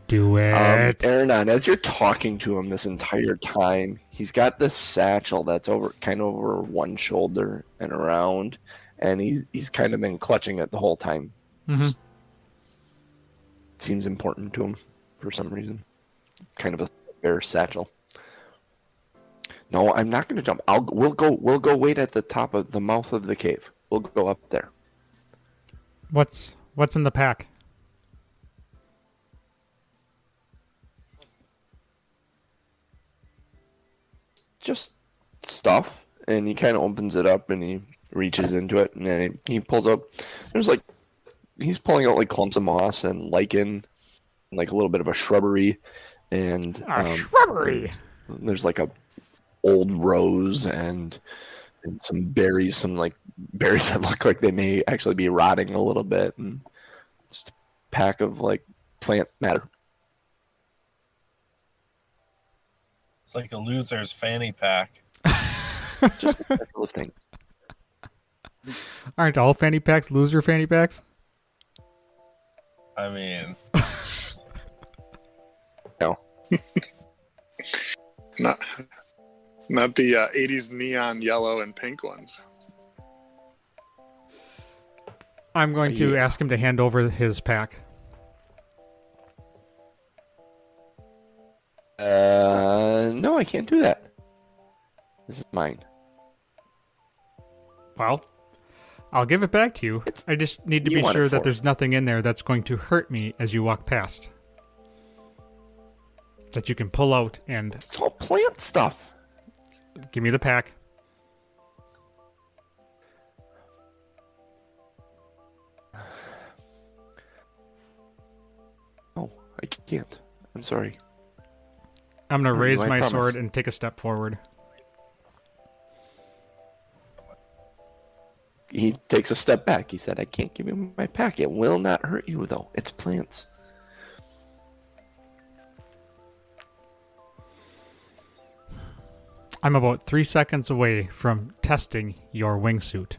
Do it. Aaron, as you're talking to him this entire time, he's got this satchel that's kind of over one shoulder and around, and he's kind of been clutching it the whole time. Mm-hmm. Seems important to him for some reason. Kind of a bear satchel. No, I'm not going to jump. We'll go wait at the top of the mouth of the cave. We'll go up there. What's in the pack? Just stuff, and he kind of opens it up and he reaches into it, and then he pulls up. He's pulling out like clumps of moss and lichen, and like a little bit of a shrubbery, and Shrubbery. there's like a old rose and some berries, some like berries that look like they may actually be rotting a little bit, and just a pack of like plant matter. It's like a loser's fanny pack. Just a couple of things. Aren't all fanny packs loser fanny packs? I mean, No. Not not the 80s neon yellow and pink ones. I'm going to ask him to hand over his pack. No, I can't do that. This is mine. Well, I'll give it back to you. I just need to You be want it sure that for there's nothing in there that's going to hurt me as you walk past. That you can pull out and It's all plant stuff. give me the pack. Oh, I can't. I'm sorry. I'm going to raise I my promise. sword and take a step forward. He takes a step back. He said, I can't give you my pack. It will not hurt you, though. It's plants. I'm about 3 seconds away from testing your wingsuit.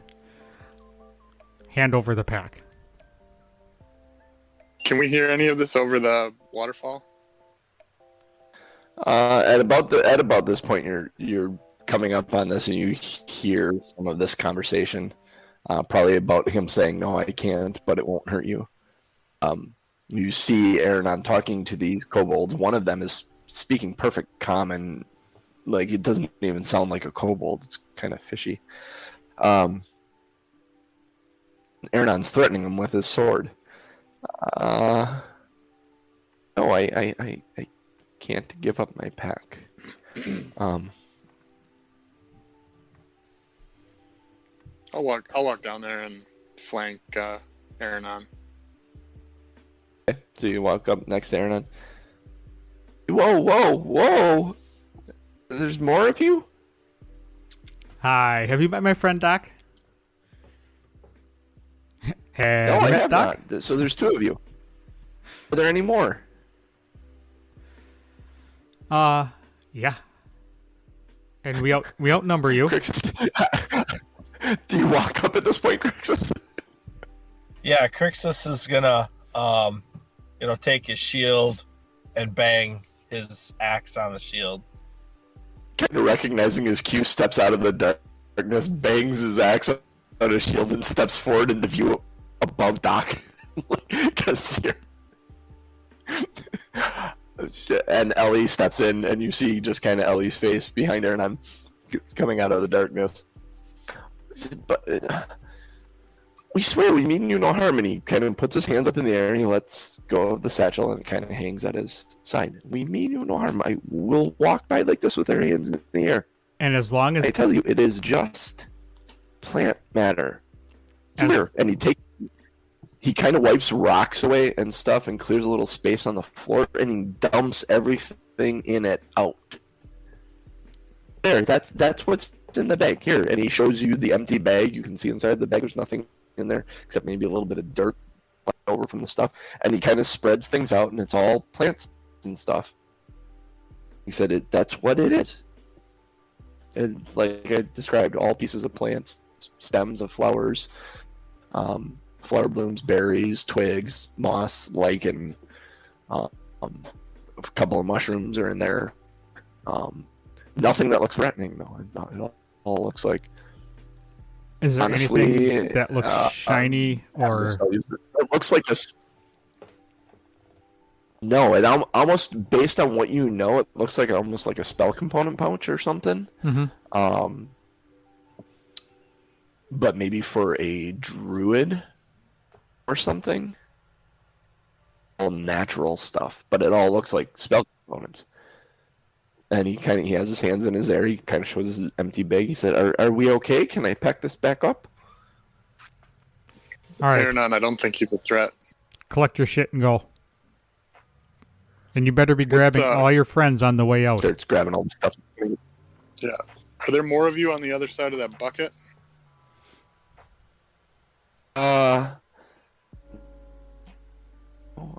Hand over the pack. Can we hear any of this over the waterfall? At about this point, you're coming up on this, and you hear some of this conversation, probably about him saying, "No, I can't, but it won't hurt you." You see Aranon talking to these kobolds. One of them is speaking perfect common, like it doesn't even sound like a kobold. It's kind of fishy. Aranon's threatening him with his sword. No, I can't give up my pack. I'll walk down there and flank Aranon. Okay, so you walk up next to Aranon. Whoa! There's more of you? Hi, have you met my friend Doc? No, Have I you met have Doc? not. So there's two of you. Are there any more? Yeah. And we outnumber you. Crixus, do you walk up at this point, Crixus? Yeah, Crixus is gonna, take his shield and bang his axe on the shield. Kind of recognizing his cue, steps out of the darkness, bangs his axe on his shield, and steps forward into view above Doc. Because you're... And Ellie steps in, and you see just kind of Ellie's face behind her, and I'm coming out of the darkness. But we swear we mean you no harm. And he kind of puts his hands up in the air, and he lets go of the satchel, and it kind of hangs at his side. We mean you no harm. I will walk by like this with our hands in the air. And as long as I tell you, it is just plant matter. Here, and he kind of wipes rocks away and stuff and clears a little space on the floor, and he dumps everything in it out. There, that's what's in the bag. Here, and he shows you the empty bag. You can see inside the bag there's nothing in there except maybe a little bit of dirt left over from the stuff. And he kind of spreads things out, and it's all plants and stuff. He said that's what it is. It's like I described, all pieces of plants, stems of flowers, flower blooms, berries, twigs, moss, lichen, a couple of mushrooms are in there. Nothing that looks threatening, though. It all looks like... is there honestly, anything that looks shiny or it looks like this. No, it almost, based on what you know, it looks like almost like a spell component pouch or something. mm-hmm. But maybe for a druid or something. All natural stuff, but it all looks like spell components. And he has his hands in his air. He kind of shows his empty bag. He said, "Are we okay? Can I pack this back up?" All right, Aranon, I don't think he's a threat. collect your shit and go. And you better be grabbing all your friends on the way out. Starts grabbing all the stuff. Yeah. Are there more of you on the other side of that bucket? Oh,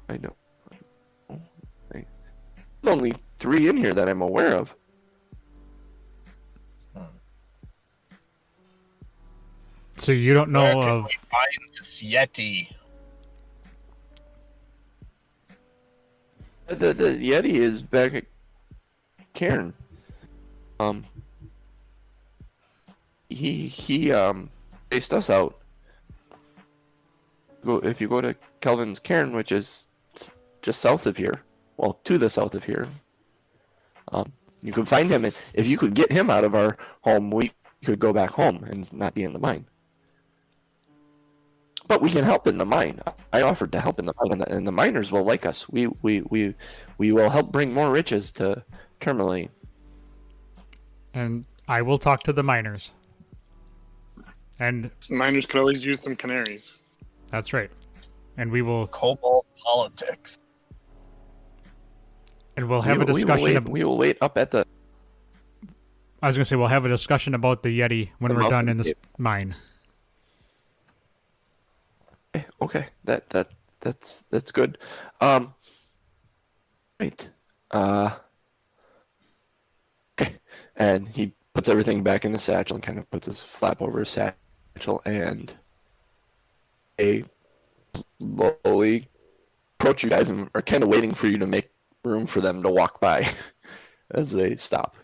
I know. There's only 3 in here that I'm aware of. So you don't Where know can of... we find this Yeti? The Yeti is back at Cairn. um, he chased us out. If you go to Kelvin's Cairn, which is just south of here, well, to the south of here, you can find him. And if you could get him out of our home, we could go back home and not be in the mine. But we can help in the mine. I offered to help in the mine, and the miners will like us. We will help bring more riches to Tourmaline. And I will talk to the miners. And Miners could always use some canaries. that's right. And we will Cobalt politics. we'll have a discussion. We will wait up at the. I was gonna say we'll have a discussion about the Yeti when we're done in this mine. Okay, that's good. Right. Okay, and he puts everything back in the satchel and kind of puts his flap over his satchel, and they slowly approach you guys and are kind of waiting for you to make room for them to walk by as they stop.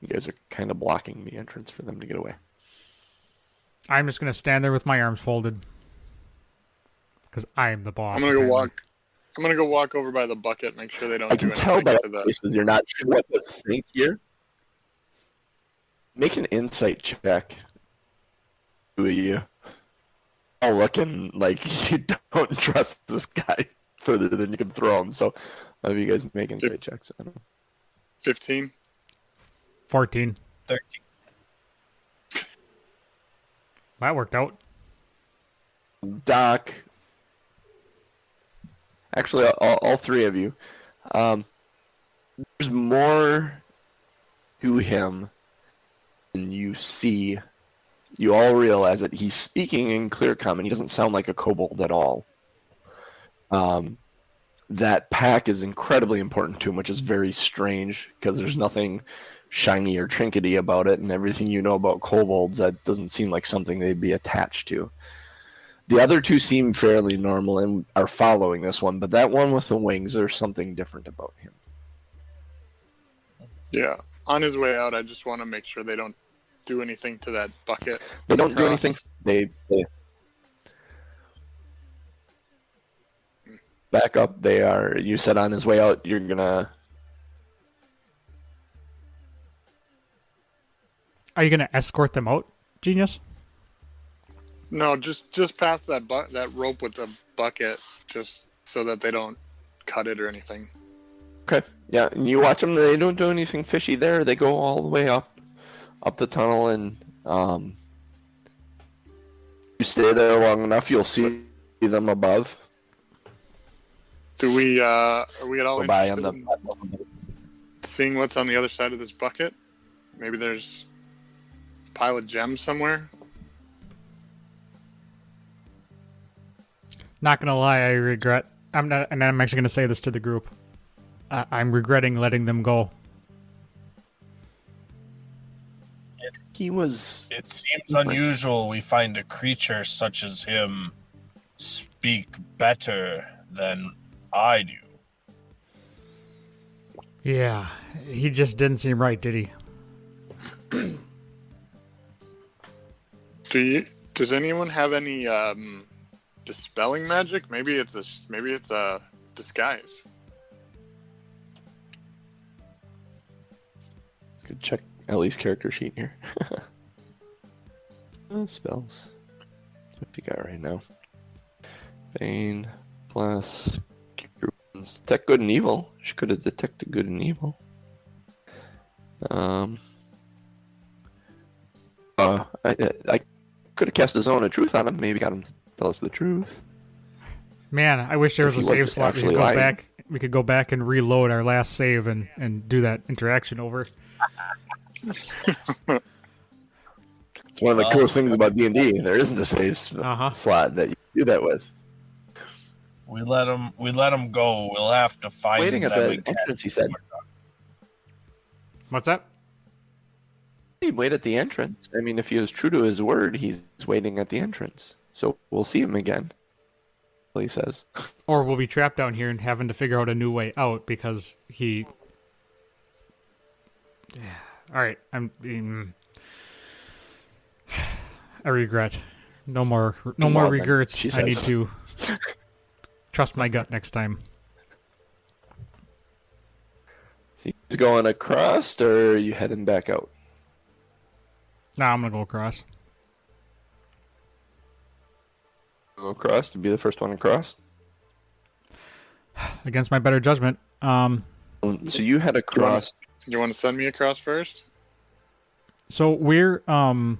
You guys are kind of blocking the entrance for them to get away. I'm just gonna stand there with my arms folded because I'm the boss. I'm gonna go walk over by the bucket, make sure they don't. I can tell by the faces you're not sure what to think here. Make an insight check. Who are you? All looking like you don't trust this guy further than you can throw him. So, have you guys make insight checks? 15. 14. 13. That worked out. Doc. Actually, all three of you. There's more to him than you see. You all realize that he's speaking in clear common. He doesn't sound like a kobold at all. That pack is incredibly important to him, which is very strange because there's nothing shiny or trinkety about it, and everything you know about kobolds, that doesn't seem like something they'd be attached to. The other two seem fairly normal and are following this one, but that one with the wings, there's something different about him. Yeah. On his way out, I just want to make sure they don't do anything to that bucket. They don't do Cross. anything. They back up. They are. You said on his way out, you're gonna. Are you gonna escort them out, genius? No, just past that rope with the bucket, just so that they don't cut it or anything. Okay. Yeah, and you watch them. They don't do anything fishy there. They go all the way up the tunnel, and you stay there long enough, you'll see them above. Do we? Are we at all Go by on interested the. in seeing what's on the other side of this bucket? Maybe there's a pile of gems somewhere. Not gonna lie, I regret. I'm not, and I'm actually gonna say this to the group. I'm regretting letting them go. He was. It seems unusual we find a creature such as him speak better than I do. Yeah, he just didn't seem right, did he? Does anyone have any dispelling magic? Maybe it's a disguise. Could check Ellie's character sheet here. Spells. What you got right now? Bane plus detect good and evil. She could have detected good and evil. I could have cast a zone of truth on him. Maybe got him to tell us the truth. Man, I wish there was If a he save wasn't slot. actually lying. We could go back and reload our last save and do that interaction over. It's one of the coolest things about D&D. There isn't a save slot that you do that with. We let him go. We'll have to find Waiting at them the again. entrance, he said. What's that? He'd wait at the entrance. I mean, if he was true to his word, he's waiting at the entrance. So we'll see him again. He says. Or we'll be trapped down here and having to figure out a new way out because he... All right. I regret. No more Come on, then. regrets. She I need says. to trust my gut next time. He's going across, or are you heading back out? Nah, I'm gonna go across. Go across to be the first one across. Against my better judgment. So you head across. You want to send me across first? So we're on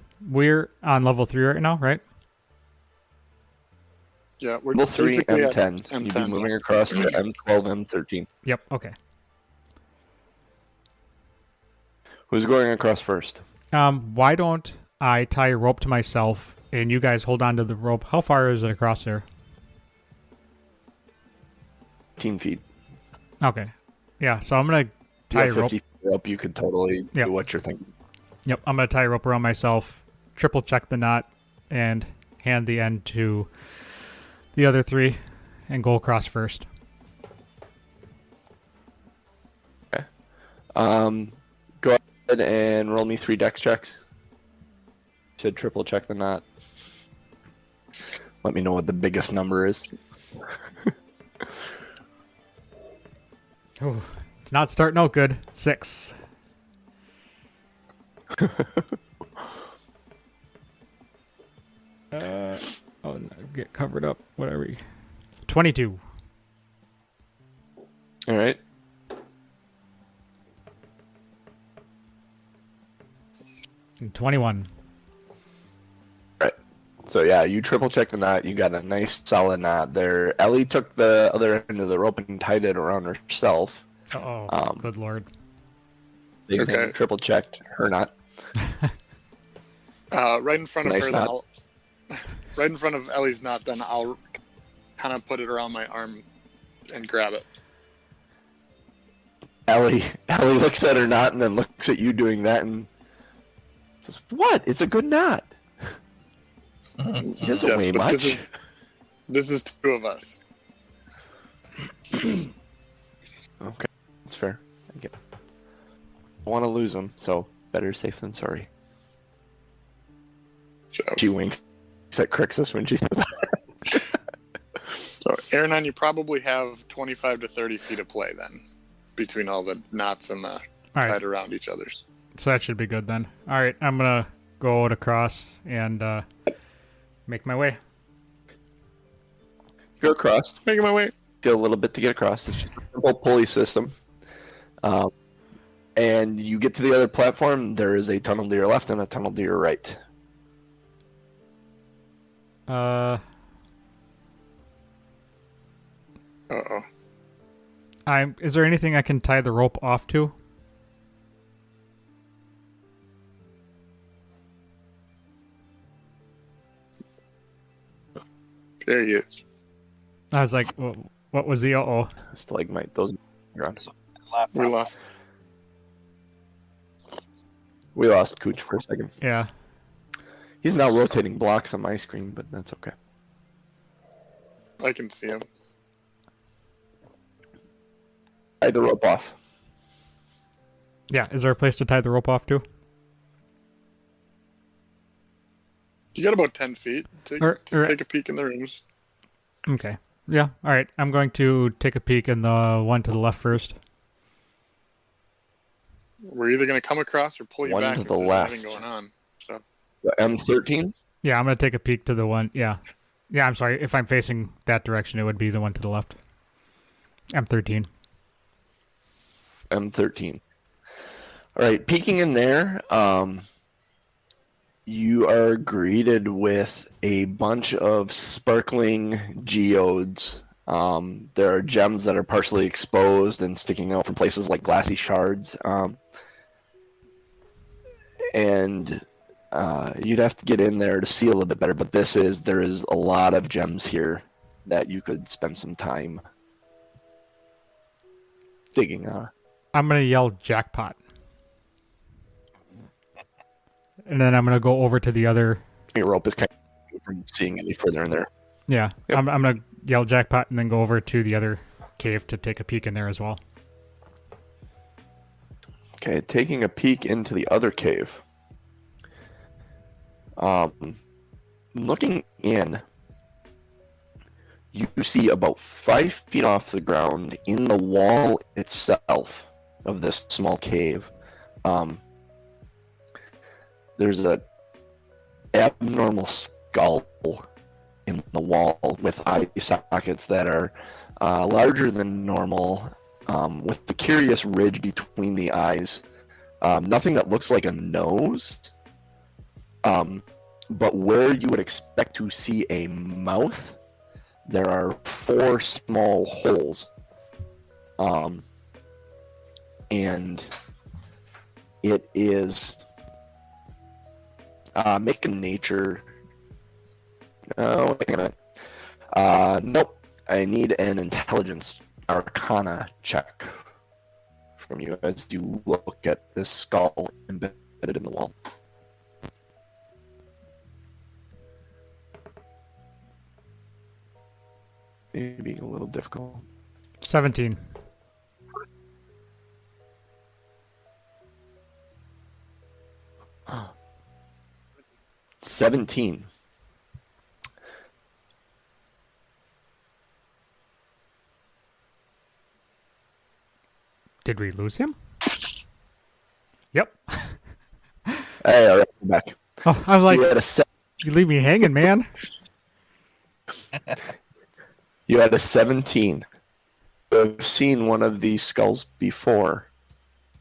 level 3 right now, right? Yeah, we're Level 3, basically at M10. You'd be M10. moving across to M12, M13. Yep. Okay. Who's going across first? Why don't I tie a rope to myself and you guys hold on to the rope? How far is it across there? 15 feet. Okay. Yeah. So I'm gonna You tie a have rope. 50 feet up, you could totally Yep. do what you're thinking. Yep. I'm gonna tie a rope around myself, triple check the knot, and hand the end to the other 3, and go across first. Go ahead and roll me 3 dex checks. Said triple check the knot. Let me know what the biggest number is. Oh, it's not starting out good. 6. Oh, no, get covered up. Whatever. 22. All right. And 21. So yeah, you triple check the knot. You got a nice solid knot there. Ellie took the other end of the rope and tied it around herself. Oh, good lord. They Okay. triple checked her knot. Right in front of Nice her, knot. right in front of Ellie's knot. Then I'll kind of put it around my arm and grab it. Ellie looks at her knot and then looks at you doing that and says, "What? It's a good knot. He doesn't Yes, weigh but much." This is 2 of us. Okay, that's fair. I get it. I want to lose him, so better safe than sorry. So, She winks at Crixus when she says that. so Aaron, you probably have 25 to 30 feet of play then, between all the knots and the All tied right. around each other's. So that should be good then. All right. I'm going to go out across and make my way. Go across. Making my way. Do a little bit to get across. It's just a simple pulley system. And you get to the other platform, there is a tunnel to your left and a tunnel to your right. Uh-oh. Is there anything I can tie the rope off to? There he is. I was like, what was the uh-oh? Stalagmite, those ground. We lost. We lost Cooch for a second. Yeah. He's now rotating blocks on my screen, but that's okay. I can see him. I had to rope off. Yeah. Is there a place to tie the rope off to? You got about 10 feet. Just take a peek in the rooms. Okay. Yeah. All right. I'm going to take a peek in the one to the left first. We're either going to come across or pull you One back to if the there's left. anything going on. So The M13? Yeah. I'm going to take a peek to the one. Yeah. Yeah. I'm sorry. If I'm facing that direction, it would be the one to the left. M13. M13. All right, peeking in there, you are greeted with a bunch of sparkling geodes. There are gems that are partially exposed and sticking out from places like glassy shards. And you'd have to get in there to see a little bit better, but there is a lot of gems here that you could spend some time digging on. I'm going to yell jackpot. And then I'm going to go over to the other. Your rope is kind of from seeing any further in there. Yeah. Yep. I'm going to yell jackpot and then go over to the other cave to take a peek in there as well. Okay, taking a peek into the other cave. Looking in, you see about 5 feet off the ground in the wall itself of this small cave. There's a abnormal skull in the wall with eye sockets that are larger than normal, with the curious ridge between the eyes. Nothing that looks like a nose, but where you would expect to see a mouth, there are 4 small holes. And it is make a nature. Oh, wait a minute. Nope. I need an intelligence arcana check from you as you look at this skull embedded in the wall. Maybe a little difficult. 17. Oh. 17. Did we lose him? Yep. Hey, all right, I'm back. Oh, I was like, you had a you leave me hanging, man. You had a 17. I've seen one of these skulls before,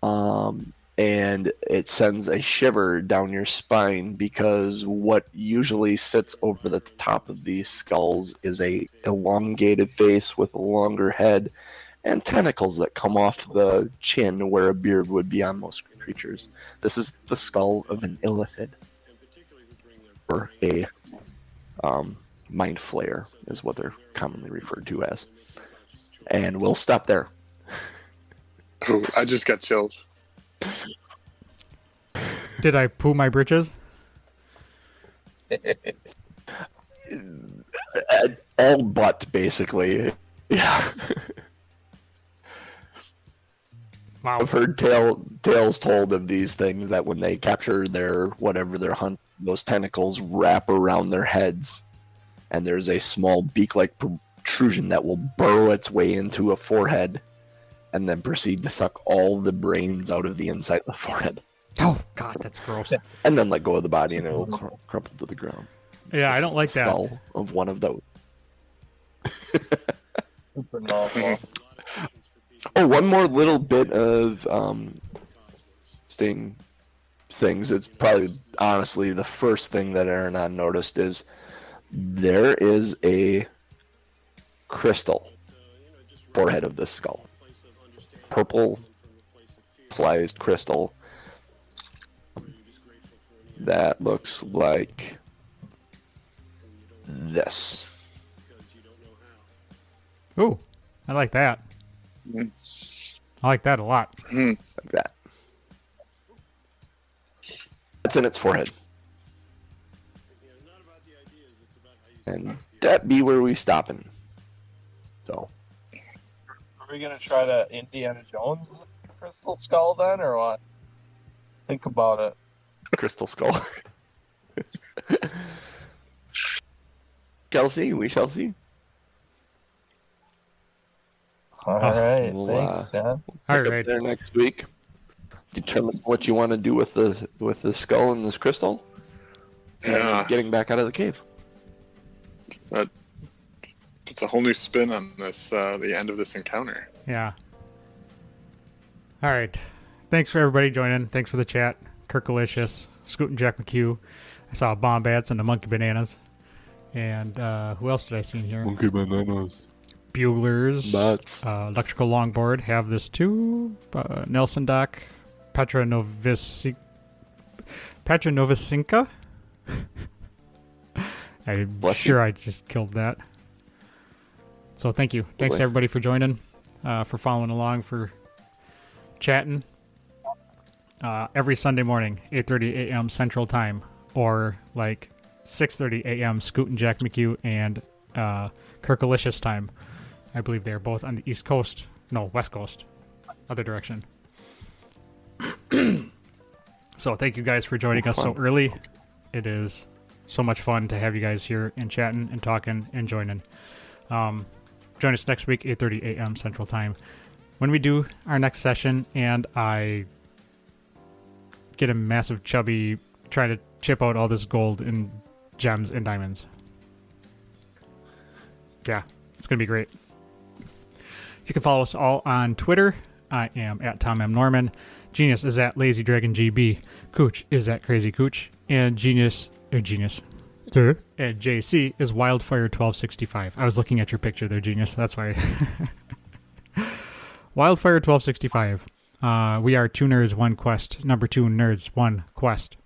and it sends a shiver down your spine because what usually sits over the top of these skulls is a elongated face with a longer head and tentacles that come off the chin where a beard would be on most creatures. This is the skull of an illithid, or a mind flayer is what they're commonly referred to as. And we'll stop there. Oh, I just got chills. Did I poo my britches? All but, basically. Yeah. Wow. I've heard tales told of these things that when they capture their whatever they're hunting, those tentacles wrap around their heads, and there's a small beak-like protrusion that will burrow its way into a forehead, and then proceed to suck all the brains out of the inside of the forehead, Oh, God, that's gross. and then let go of the body, and it will crumple to the ground. Yeah, I don't like that. Skull of one of those. Super novel. Oh, one more little bit of sting things. It's probably honestly the first thing that Aaron noticed is there is a crystal forehead of this skull. Purple sliced crystal that looks like this. Ooh, I like that. I like that a lot. Like that. That's in its forehead. And that be where we stopping. So. Are we gonna try to Indiana Jones crystal skull then, or what? Think about it. Crystal skull. Shall see. We shall see. All right, we'll, thanks, man. All Pick up right. there next week. Determine what you want to do with the skull and this crystal. Yeah. And getting back out of the cave. It's a whole new spin on this, the end of this encounter. Yeah. All right. Thanks for everybody joining. Thanks for the chat. Kirkalicious, Scoot and Jack McHugh. I saw Bombats and the Monkey Bananas. And who else did I see in here? Monkey bananas. Buglers. Butts. Electrical Longboard have this too. Nelson Doc. Petra Novisinka. I'm Bless sure you. I just killed that. So thank you. Thanks to everybody for joining, for following along, for chatting. Every Sunday morning, 8:30 a.m. Central Time, or like 6:30 a.m. Scoot and Jack McHugh and Kirkalicious time. I believe they're both on the East Coast. No, West Coast. Other direction. So thank you guys for joining us so early. It is so much fun to have you guys here and chatting and talking and joining. Join us next week, 8:30 a.m. Central Time, when we do our next session, and I get a massive chubby trying to chip out all this gold and gems and diamonds. Yeah, it's going to be great. You can follow us all on Twitter. I am at Tom M. Norman. Genius is at Lazy Dragon GB. Cooch is at Crazy Cooch. And Genius. And JC is Wildfire1265. I was looking at your picture there, Genius. That's why. Wildfire1265. We are 2 Nerds, 1 Quest. Number 2 Nerds, 1 Quest.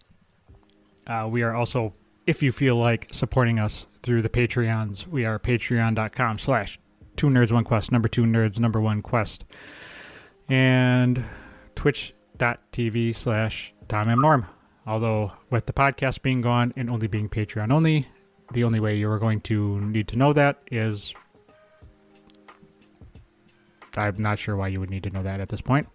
We are also, if you feel like supporting us through the Patreons, we are patreon.com/2 Nerds, 1 Quest. Number 2 Nerds, number 1 Quest. And twitch.tv/Tom M. Norm. Although, with the podcast being gone and only being Patreon only, the only way you are going to need to know that is... I'm not sure why you would need to know that at this point.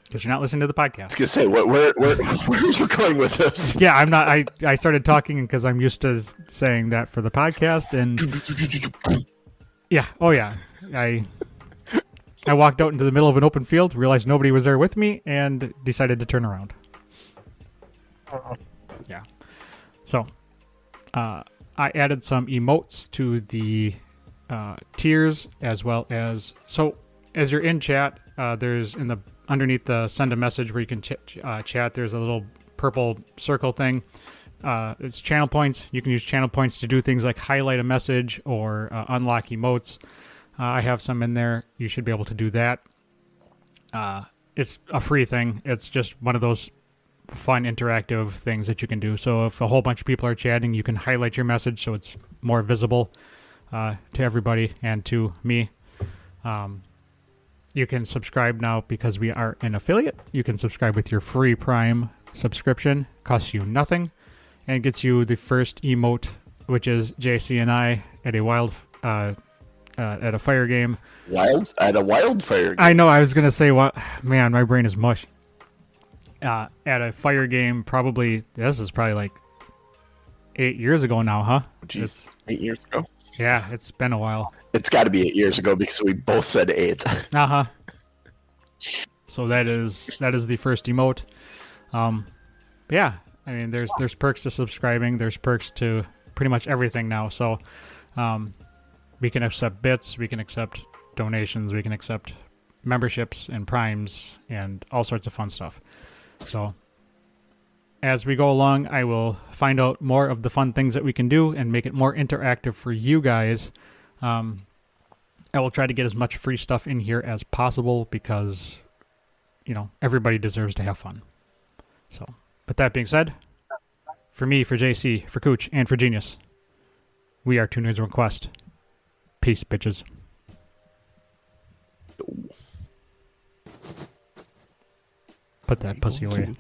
Because you're not listening to the podcast. I was gonna say, where are you going with this? Yeah, I'm not... I started talking because I'm used to saying that for the podcast, and... Yeah, oh yeah. I walked out into the middle of an open field, realized nobody was there with me, and decided to turn around. Yeah. So, I added some emotes to the tiers, as well as... So, as you're in chat, there's underneath the send a message where you can chat, there's a little purple circle thing. It's channel points. You can use channel points to do things like highlight a message or unlock emotes. I have some in there. You should be able to do that. It's a free thing. It's just one of those fun interactive things that you can do. So if a whole bunch of people are chatting, you can highlight your message so it's more visible to everybody and to me. You can subscribe now because we are an affiliate. You can subscribe with your free Prime subscription. Costs you nothing and gets you the first emote, which is JC and I at a fire game. At a wildfire game? I know, I was going to say, man, my brain is mush. At a fire game, this is probably like 8 years ago now, huh? Jeez, 8 years ago? Yeah, it's been a while. It's got to be 8 years ago because we both said 8. Uh-huh. So that is the first emote. Yeah, I mean, there's perks to subscribing. There's perks to pretty much everything now. So we can accept bits, we can accept donations, we can accept memberships and primes and all sorts of fun stuff. So as we go along, I will find out more of the fun things that we can do and make it more interactive for you guys. I will try to get as much free stuff in here as possible because, everybody deserves to have fun. So, with that being said, for me, for JC, for Cooch, and for Genius, we are 2 Nerds, 1 Quest. Peace, bitches. Put that pussy away.